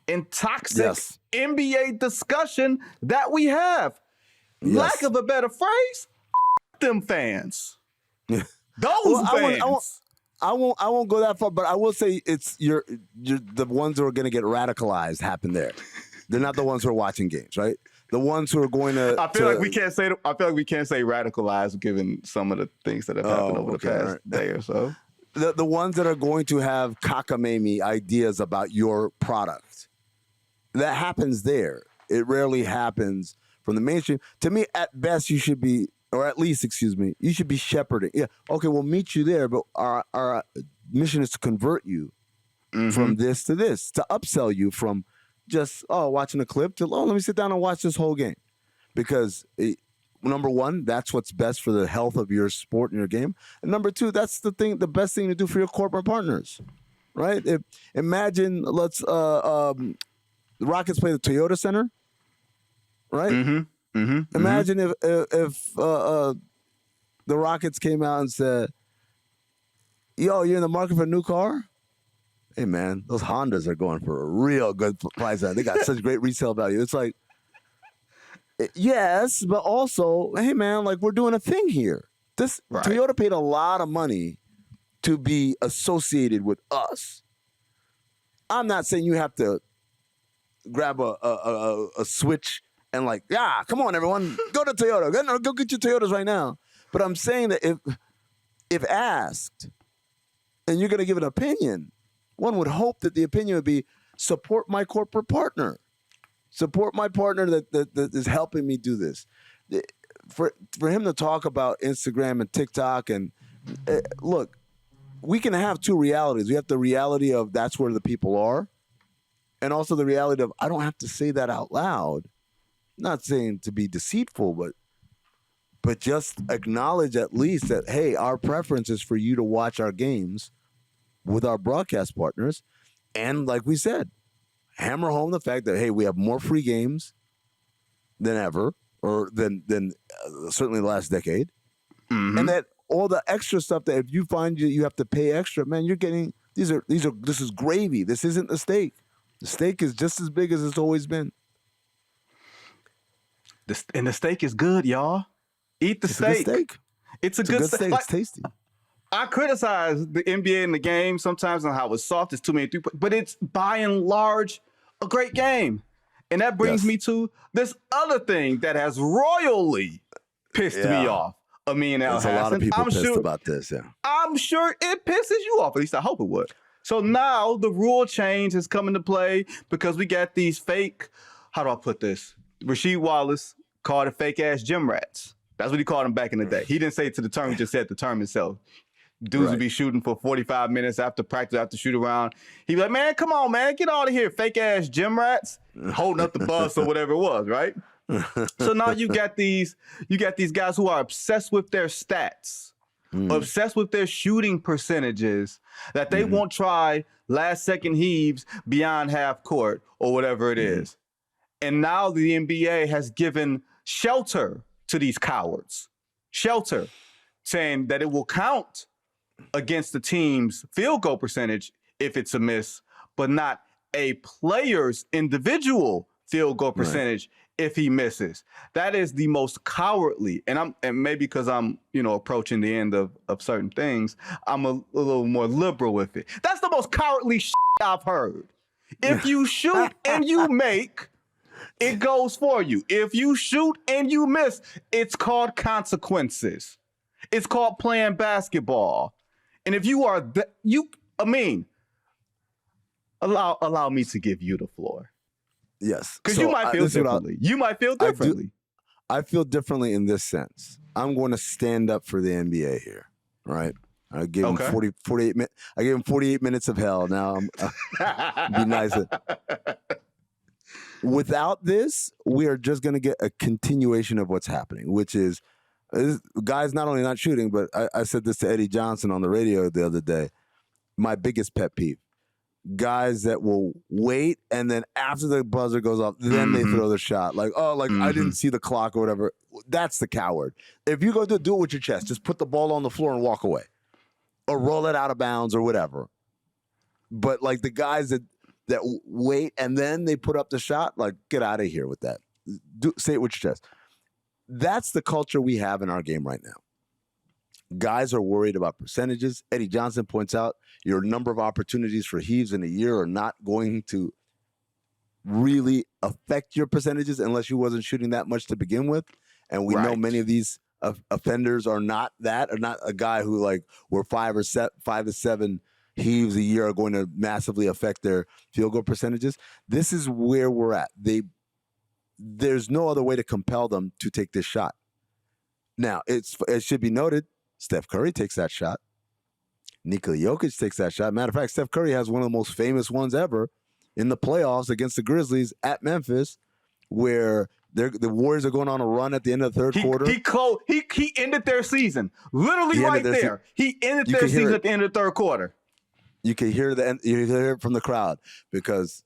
and toxic NBA discussion that we have. Lack of a better phrase, them fans. Those fans. I won't go that far, but I will say it's you're the ones who are going to get radicalized happen there. They're not the ones who are watching games, right? The ones who are going to. I feel like we can't say radicalized given some of the things that have happened over the past day or so. The ones that are going to have cockamamie ideas about your product. That happens there. It rarely happens from the mainstream. To me, at best, you should be, or at least, you should be shepherding. Yeah, okay, we'll meet you there, but our mission is to convert you from this to this, to upsell you from just, watching a clip to, let me sit down and watch this whole game. Because number one, that's what's best for the health of your sport and your game. And number two, that's the best thing to do for your corporate partners, right? Imagine, the Rockets play the Toyota Center, right? Imagine if the Rockets came out and said, "Yo, you're in the market for a new car? Hey, man, those Hondas are going for a real good price. They got such great resale value." It's like, yes, but also, hey, man, like, we're doing a thing here. Toyota paid a lot of money to be associated with us. I'm not saying you have to grab a switch and come on, everyone, go to Toyota. Go get your Toyotas right now. But I'm saying that if asked, and you're going to give an opinion, one would hope that the opinion would be, support my corporate partner. Support my partner that is helping me do this. For him to talk about Instagram and TikTok and look, we can have two realities. We have the reality of that's where the people are, and also the reality of I don't have to say that out loud. Not saying to be deceitful, but just acknowledge at least that, hey, our preference is for you to watch our games with our broadcast partners. And like we said, hammer home the fact that, hey, we have more free games than ever, or than certainly the last decade. And that all the extra stuff that if you find you have to pay extra, man, you're getting, this is gravy. This isn't the steak. The steak is just as big as it's always been. And the steak is good, y'all. Eat the steak. It's a good steak. Like, it's tasty. I criticize the NBA in the game sometimes on how it's soft, it's too many but it's by and large a great game. And that brings me to this other thing that has royally pissed me off. Amin Elhassan. There's a lot of people pissed about this, I'm sure it pisses you off. At least I hope it would. So now the rule change has come into play because we got these fake, how do I put this? Rasheed Wallace called it fake ass gym rats. That's what he called them back in the day. He didn't say it to the term, he just said the term itself. Dudes would be shooting for 45 minutes after practice, after shoot around. He'd be like, man, come on, man, get out of here, fake ass gym rats, holding up the bus or whatever it was, right? So now you got these guys who are obsessed with their stats, obsessed with their shooting percentages, that they won't try last second heaves beyond half court or whatever it is. And now the NBA has given shelter to these cowards, shelter, saying that it will count against the team's field goal percentage if it's a miss, but not a player's individual field goal percentage if he misses. That is the most cowardly, and maybe because I'm approaching the end of certain things, I'm a little more liberal with it. That's the most cowardly shit I've heard. If you shoot and you make, it goes for you. If you shoot and you miss, it's called consequences. It's called playing basketball. And if you are allow me to give you the floor. Yes. Because you might feel differently. You might feel differently. I feel differently in this sense. I'm going to stand up for the NBA here, right? I gave him 48 minutes. I gave him 48 minutes of hell. Now I'm be nice. Without this, we are just going to get a continuation of what's happening, which is guys not only not shooting, but I said this to Eddie Johnson on the radio the other day. My biggest pet peeve. Guys that will wait and then after the buzzer goes off, then they throw the shot. Like, I didn't see the clock or whatever. That's the coward. If you go to do it with your chest, just put the ball on the floor and walk away. Or roll it out of bounds or whatever. But like the guys that wait and then they put up the shot, like get out of here with that. Say it with your chest. That's the culture we have in our game right now. Guys are worried about percentages. Eddie Johnson points out your number of opportunities for heaves in a year are not going to really affect your percentages unless you wasn't shooting that much to begin with. And we know many of these offenders are not that, or not a guy who like were 5 to 7 heaves a year are going to massively affect their field goal percentages. This is where we're at. There's no other way to compel them to take this shot. Now, it should be noted, Steph Curry takes that shot. Nikola Jokic takes that shot. Matter of fact, Steph Curry has one of the most famous ones ever in the playoffs against the Grizzlies at Memphis, where the Warriors are going on a run at the end of the third quarter. He ended their season. Literally right there. He ended their season at the end of the third quarter. You can hear you hear it from the crowd because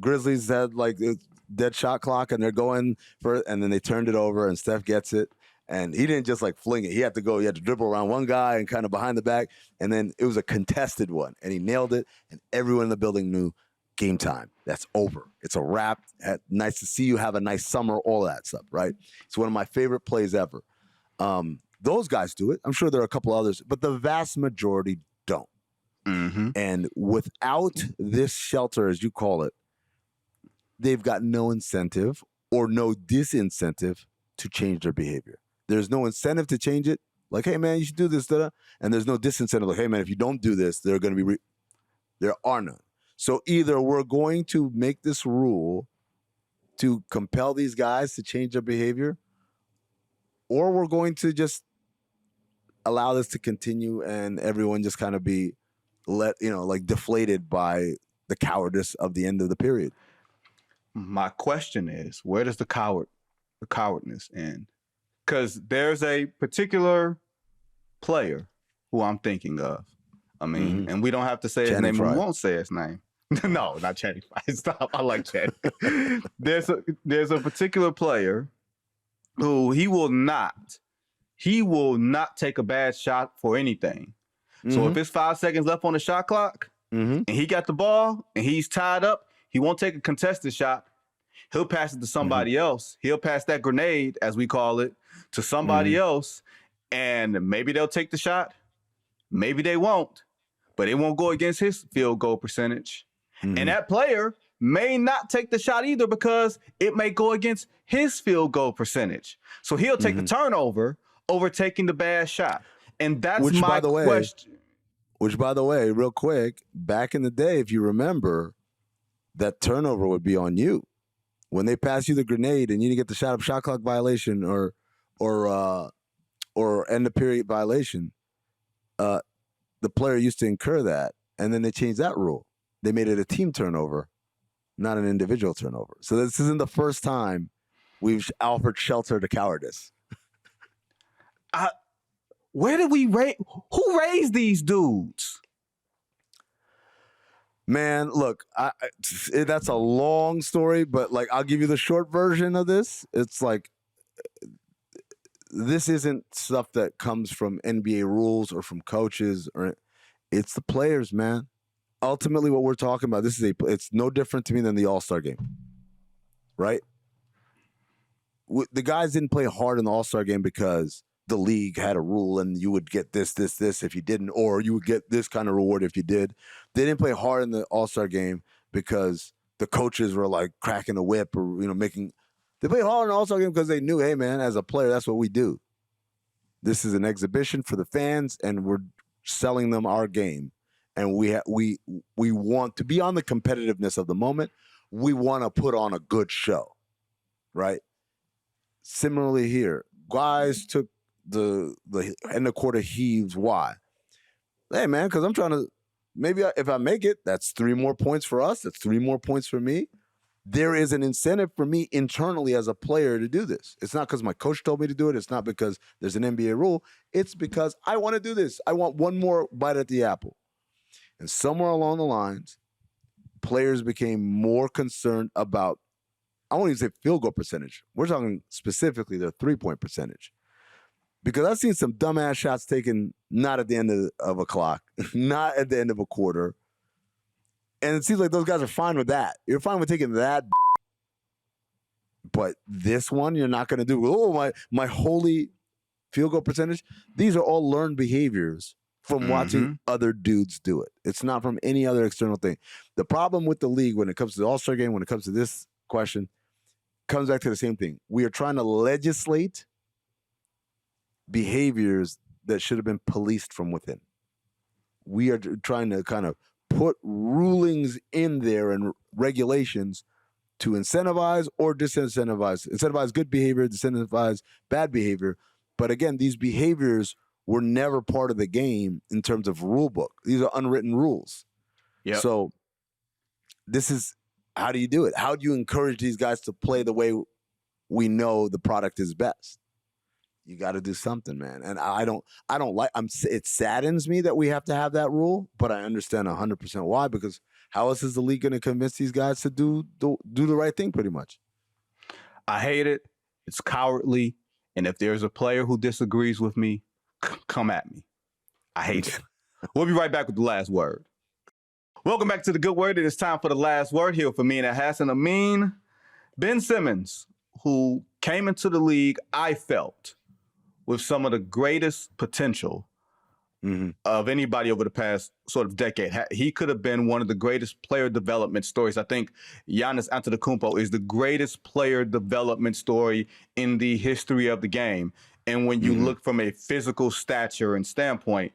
Grizzlies had like a dead shot clock and they're going for it, and then they turned it over and Steph gets it. And he didn't just like fling it. He had to dribble around one guy and kind of behind the back. And then it was a contested one. And he nailed it. And everyone in the building knew game time. That's over. It's a wrap. Nice to see you. Have a nice summer. All that stuff, right? It's one of my favorite plays ever. Those guys do it. I'm sure there are a couple others. But the vast majority don't. Mm-hmm. And without this shelter, as you call it, they've got no incentive or no disincentive to change their behavior. There's no incentive to change it. Like, hey, man, you should do this. And there's no disincentive. Like, hey, man, if you don't do this, there are none. So either we're going to make this rule to compel these guys to change their behavior, or we're going to just allow this to continue and everyone just kind of be deflated by the cowardice of the end of the period. My question is, where does the cowardness end? Because there's a particular player who I'm thinking of. I mean, and we don't have to say his name. We won't say his name. No, not Channing Frye. Stop. I like Channing. There's a particular player who he will not take a bad shot for anything. So if it's 5 seconds left on the shot clock and he got the ball and he's tied up, he won't take a contested shot. He'll pass it to somebody else. He'll pass that grenade, as we call it, to somebody else, and maybe they'll take the shot, Maybe they won't, but it won't go against his field goal percentage. Mm-hmm. And that player may not take the shot either because it may go against his field goal percentage. So he'll take the turnover over taking the bad shot. And that's my question. Which, by the way, real quick, back in the day, if you remember, that turnover would be on you. When they pass you the grenade and you didn't get the shot clock violation or end of period violation, the player used to incur that, and then they changed that rule. They made it a team turnover, not an individual turnover. So this isn't the first time we've offered shelter to cowardice. Where did we raise? Who raised these dudes? Man, look, that's a long story, but like I'll give you the short version of this. It's like this isn't stuff that comes from NBA rules or from coaches, or it's the players, man. Ultimately, what we're talking about, it's no different to me than the All-Star game, right? The guys didn't play hard in the All-Star game because the league had a rule and you would get this if you didn't, or you would get this kind of reward if you did. They didn't play hard in the All-Star game because the coaches were like cracking a whip or, making. They played hard in the All-Star game because they knew, hey, man, as a player, that's what we do. This is an exhibition for the fans, and we're selling them our game. And we want to be on the competitiveness of the moment. We want to put on a good show, right? Similarly here, guys took the end of quarter heaves. Why? Hey, man, because I'm trying to, if I make it, that's 3 more points for us. That's 3 more points for me. There is an incentive for me internally as a player to do this. It's not because my coach told me to do it. It's not because there's an NBA rule. It's because I want to do this. I want one more bite at the apple. And somewhere along the lines, players became more concerned about, I won't even say field goal percentage. We're talking specifically their 3-point percentage. Because I've seen some dumbass shots taken not at the end of a clock, not at the end of a quarter. And it seems like those guys are fine with that. You're fine with taking that. But this one, you're not going to do. Oh, my holy field goal percentage. These are all learned behaviors from watching other dudes do it. It's not from any other external thing. The problem with the league when it comes to the All-Star game, when it comes to this question, comes back to the same thing. We are trying to legislate behaviors that should have been policed from within. We are trying to kind of put rulings in there and regulations to incentivize or disincentivize. Incentivize good behavior, disincentivize bad behavior. But again, these behaviors were never part of the game in terms of rule book. These are unwritten rules. Yep. So this is, how do you do it? How do you encourage these guys to play the way we know the product is best? You got to do something, man. And I don't like, it saddens me that we have to have that rule, but I understand 100% why, because how else is the league going to convince these guys to do the right thing pretty much? I hate it. It's cowardly. And if there's a player who disagrees with me, come at me. I hate it. We'll be right back with the last word. Welcome back to The Good Word. It is time for the last word here for Amin Elhassan. Amin, Ben Simmons, who came into the league, I felt, with some of the greatest potential of anybody over the past sort of decade. He could have been one of the greatest player development stories. I think Giannis Antetokounmpo is the greatest player development story in the history of the game. And when you look from a physical stature and standpoint,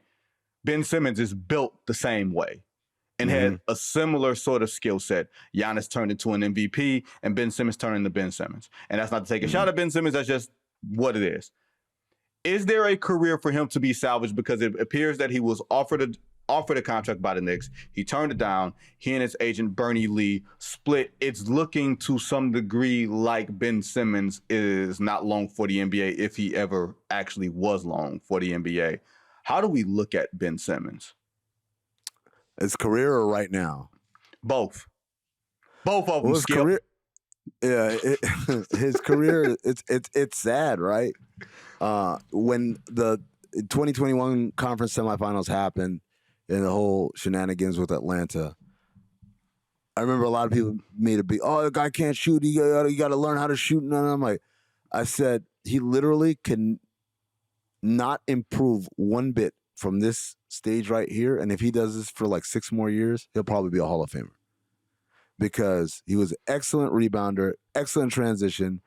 Ben Simmons is built the same way and had a similar sort of skill set. Giannis turned into an MVP, and Ben Simmons turned into Ben Simmons. And that's not to take a shot at Ben Simmons. That's just what it is. Is there a career for him to be salvaged? Because it appears that he was offered a contract by the Knicks. He turned it down. He and his agent, Bernie Lee, split. It's looking to some degree like Ben Simmons is not long for the NBA, if he ever actually was long for the NBA. How do we look at Ben Simmons? His career or right now? Both. Both of them, his Skip. career, his career, it's sad, right? When the 2021 conference semifinals happened and the whole shenanigans with Atlanta, I remember a lot of people made a big, oh, the guy can't shoot. You got to learn how to shoot. And I'm like, I said, he literally can not improve one bit from this stage right here, and if he does this for like 6 more years, he'll probably be a Hall of Famer. Because he was an excellent rebounder, excellent transition,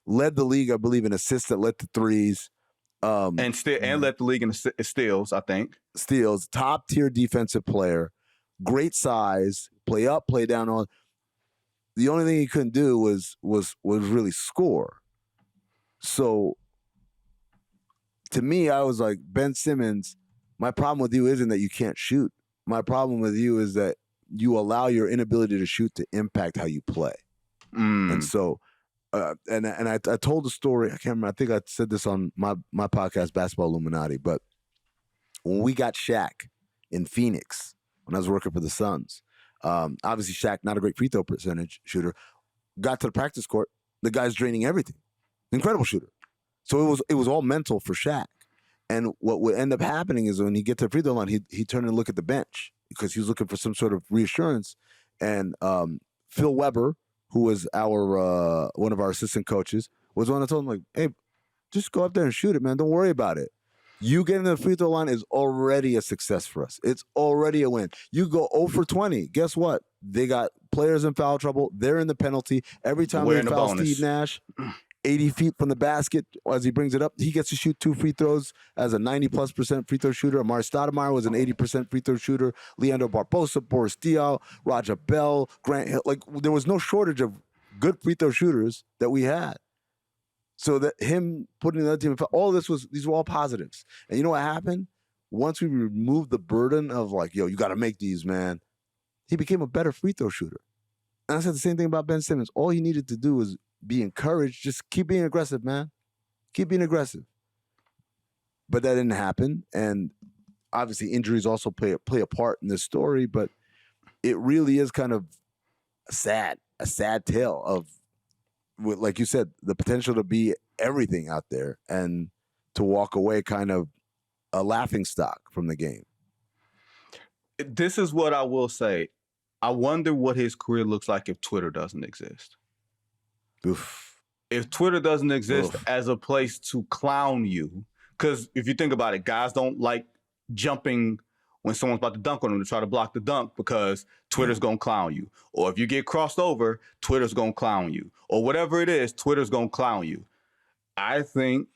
led the league, I believe, in assists that led to threes. And led the league in steals, I think. Steals, top tier defensive player, great size, play up, play down. On the only thing he couldn't do was really score. So to me, I was like, Ben Simmons, my problem with you isn't that you can't shoot. My problem with you is that you allow your inability to shoot to impact how you play. And so, and I told the story, I can't remember, I think I said this on my podcast, Basketball Illuminati, but when we got Shaq in Phoenix, when I was working for the Suns, obviously Shaq, not a great free throw percentage shooter, got to the practice court, the guy's draining everything. Incredible shooter. So it was all mental for Shaq. And what would end up happening is when he get to the free throw line, he turned and look at the bench because he was looking for some sort of reassurance. And Phil Weber, who was our one of our assistant coaches, was one that told him, like, hey, just go up there and shoot it, man. Don't worry about it. You getting to the free throw line is already a success for us. It's already a win. You go 0 for 20. Guess what? They got players in foul trouble. They're in the penalty. Every time they foul Steve Nash, 80 feet from the basket, as he brings it up, he gets to shoot 2 free throws as a 90+% free throw shooter. Amari Stoudemire was an 80% free throw shooter. Leandro Barbosa, Boris Diaw, Raja Bell, Grant Hill. Like, there was no shortage of good free throw shooters that we had. So that him putting the other team, all this these were all positives. And you know what happened? Once we removed the burden of like, yo, you got to make these, man, he became a better free throw shooter. And I said the same thing about Ben Simmons. All he needed to do was be encouraged. Just keep being aggressive, man. Keep being aggressive. But that didn't happen. And obviously injuries also play a part in this story, but it really is kind of a sad tale of, like you said, the potential to be everything out there and to walk away kind of a laughing stock from the game. This is what I will say. I wonder what his career looks like if Twitter doesn't exist. Oof. If Twitter doesn't exist as a place to clown you, because if you think about it, guys don't like jumping when someone's about to dunk on them to try to block the dunk because Twitter's going to clown you. Or if you get crossed over, Twitter's going to clown you. Or whatever it is, Twitter's going to clown you. I think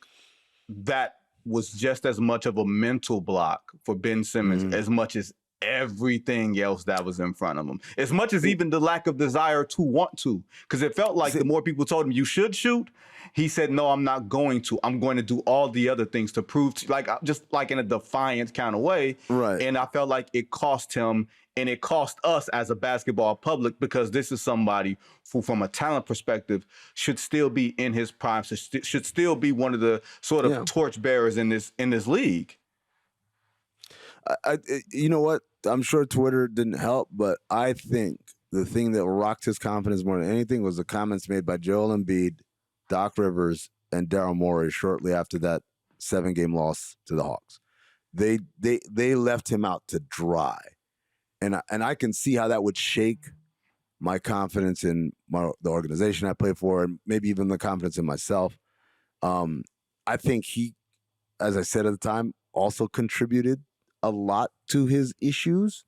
that was just as much of a mental block for Ben Simmons as much as everything else that was in front of him. As much as even the lack of desire to want to. Because it felt like the more people told him you should shoot, he said, no, I'm not going to. I'm going to do all the other things to prove to, like, just like in a defiant kind of way. Right. And I felt like it cost him and it cost us as a basketball public, because this is somebody who, from a talent perspective, should still be in his prime, should still be one of the sort of torchbearers in this league. You know what? I'm sure Twitter didn't help, but I think the thing that rocked his confidence more than anything was the comments made by Joel Embiid, Doc Rivers, and Daryl Morey shortly after that 7-game loss to the Hawks. They left him out to dry, and I can see how that would shake my confidence in the organization I play for, and maybe even the confidence in myself. I think he, as I said at the time, also contributed a lot to his issues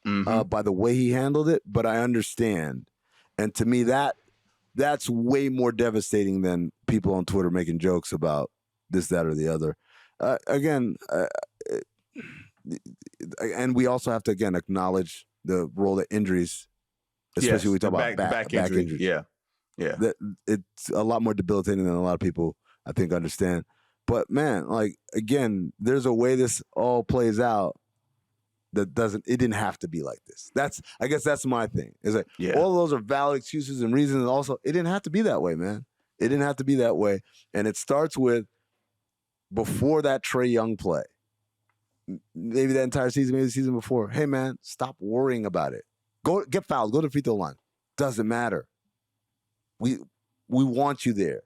by the way he handled it, but I understand. And to me, that's way more devastating than people on Twitter making jokes about this, that, or the other. And we also have to, again, acknowledge the role that injuries, especially when we talk about back injuries. Yeah. That it's a lot more debilitating than a lot of people, I think, understand. But man, like, again, there's a way this all plays out that it didn't have to be like this. I guess that's my thing. Is like all of those are valid excuses and reasons. And also, it didn't have to be that way, man. It didn't have to be that way. And it starts with before that Trae Young play. Maybe that entire season, maybe the season before. Hey man, stop worrying about it. Go get fouled, go to the free throw line. Doesn't matter. We want you there.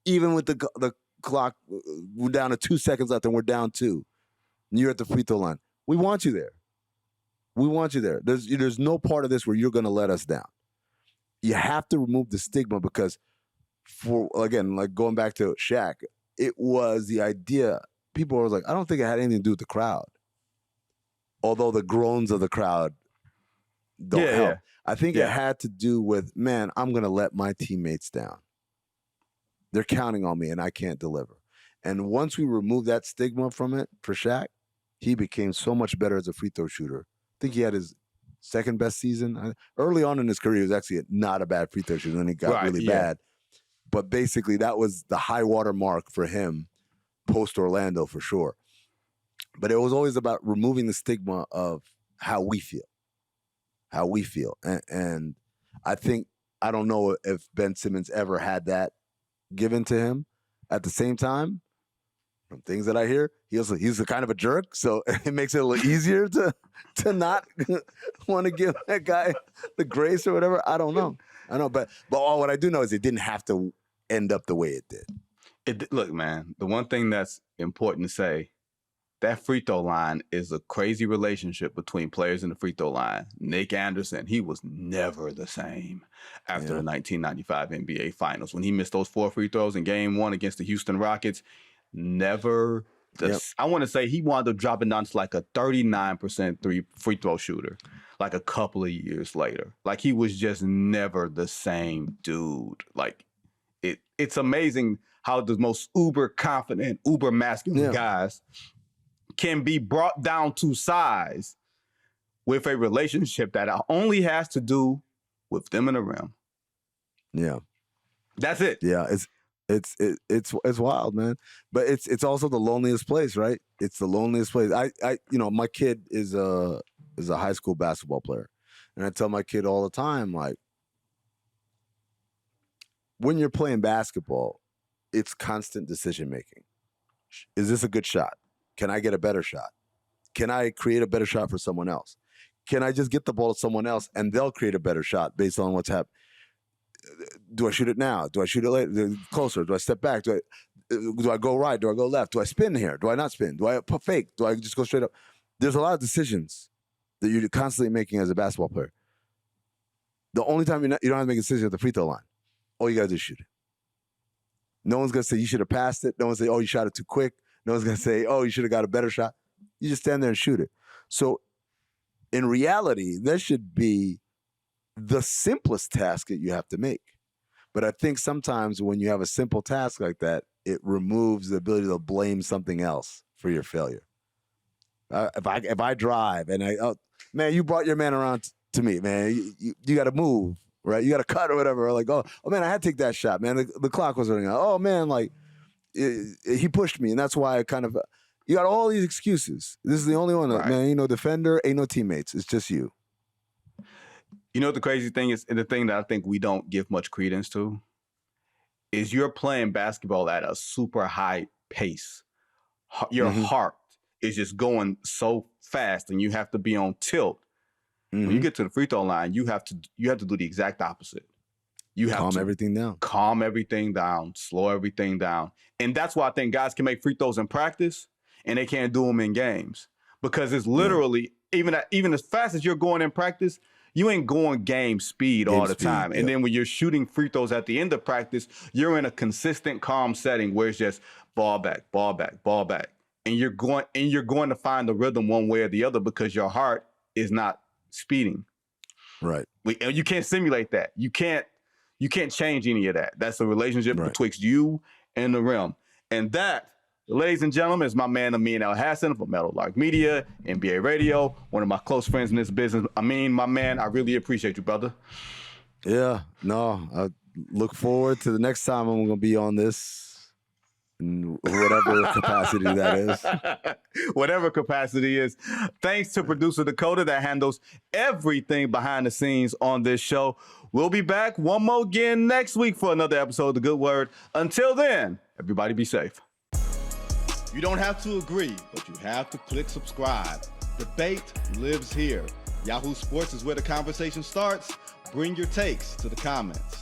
Even with the clock, we're down to 2 seconds left and we're down 2. And you're at the free throw line. We want you there. We want you there. There's no part of this where you're going to let us down. You have to remove the stigma because, again, like going back to Shaq, it was the idea. People were like, I don't think it had anything to do with the crowd. although the groans of the crowd don't help. Yeah. I think it had to do with, man, I'm going to let my teammates down. They're counting on me and I can't deliver. And once we remove that stigma from it for Shaq, he became so much better as a free throw shooter. I think he had his second best season. Early on in his career, he was actually not a bad free throw shooter, and he got really bad. But basically, that was the high water mark for him post Orlando for sure. But it was always about removing the stigma of how we feel. And I think, I don't know if Ben Simmons ever had that given to him. At the same time, from things that I hear, he's a kind of a jerk, so it makes it a little easier to not want to give that guy the grace or whatever. I don't know. But all what I do know is it didn't have to end up the way it did. Look, man, the one thing that's important to say, that free throw line is a crazy relationship between players in the free throw line. Nick Anderson, he was never the same after the 1995 NBA Finals. When he missed those 4 free throws in Game 1 against the Houston Rockets, never. I want to say he wound up dropping down to like a 39% free throw shooter, like a couple of years later. Like he was just never the same dude. Like it's amazing how the most uber confident, uber masculine guys can be brought down to size with a relationship that only has to do with them in the rim. Yeah, that's it. Yeah, it's wild, man. But it's also the loneliest place, right? It's the loneliest place. I my kid is a high school basketball player, and I tell my kid all the time, like, when you're playing basketball, it's constant decision making. Is this a good shot? Can I get a better shot? Can I create a better shot for someone else? Can I just get the ball to someone else and they'll create a better shot based on what's happening? Do I shoot it now? Do I shoot it later? Closer? Do I step back? Do I go right? Do I go left? Do I spin here? Do I not spin? Do I fake? Do I just go straight up? There's a lot of decisions that you're constantly making as a basketball player. The only time you don't have to make a decision at the free throw line. All you got to do is shoot it. No one's going to say you should have passed it. No one's going to say, oh, you shot it too quick. No one's going to say, oh, you should have got a better shot. You just stand there and shoot it. So in reality, that should be the simplest task that you have to make. But I think sometimes when you have a simple task like that, it removes the ability to blame something else for your failure. If I drive and man, you brought your man around to me, man. You got to move, right? You got to cut or whatever. Or like, oh man, I had to take that shot, man. The clock was running out. Oh man, like he pushed me, and that's why I kind of. You got all these excuses. This is the only one. Right. Man, ain't no defender, ain't no teammates. It's just you. You know what the crazy thing is, and the thing that I think we don't give much credence to, is you're playing basketball at a super high pace. Your heart is just going so fast, and you have to be on tilt. When you get to the free throw line, you have to do the exact opposite. You have calm to everything down. Calm everything down, slow everything down. And that's why I think guys can make free throws in practice and they can't do them in games. Because it's literally, even as fast as you're going in practice, you ain't going game speed all the time. And then when you're shooting free throws at the end of practice, you're in a consistent, calm setting where it's just ball back, ball back, ball back. And you're going to find the rhythm one way or the other because your heart is not speeding. Right. And you can't simulate that. You can't change any of that. That's a relationship betwixt you and the rim. And that, ladies and gentlemen, is my man Amin Elhassan from Meadowlark Media, NBA Radio, one of my close friends in this business. Amin, my man, I really appreciate you, brother. Yeah, no, I look forward to the next time I'm going to be on this. In whatever capacity that is. Whatever capacity is. Thanks to producer Dakota that handles everything behind the scenes on this show. We'll be back one more again next week for another episode of The Good Word. Until then, everybody be safe. You don't have to agree, but you have to click subscribe. Debate lives here. Yahoo Sports is where the conversation starts. Bring your takes to the comments.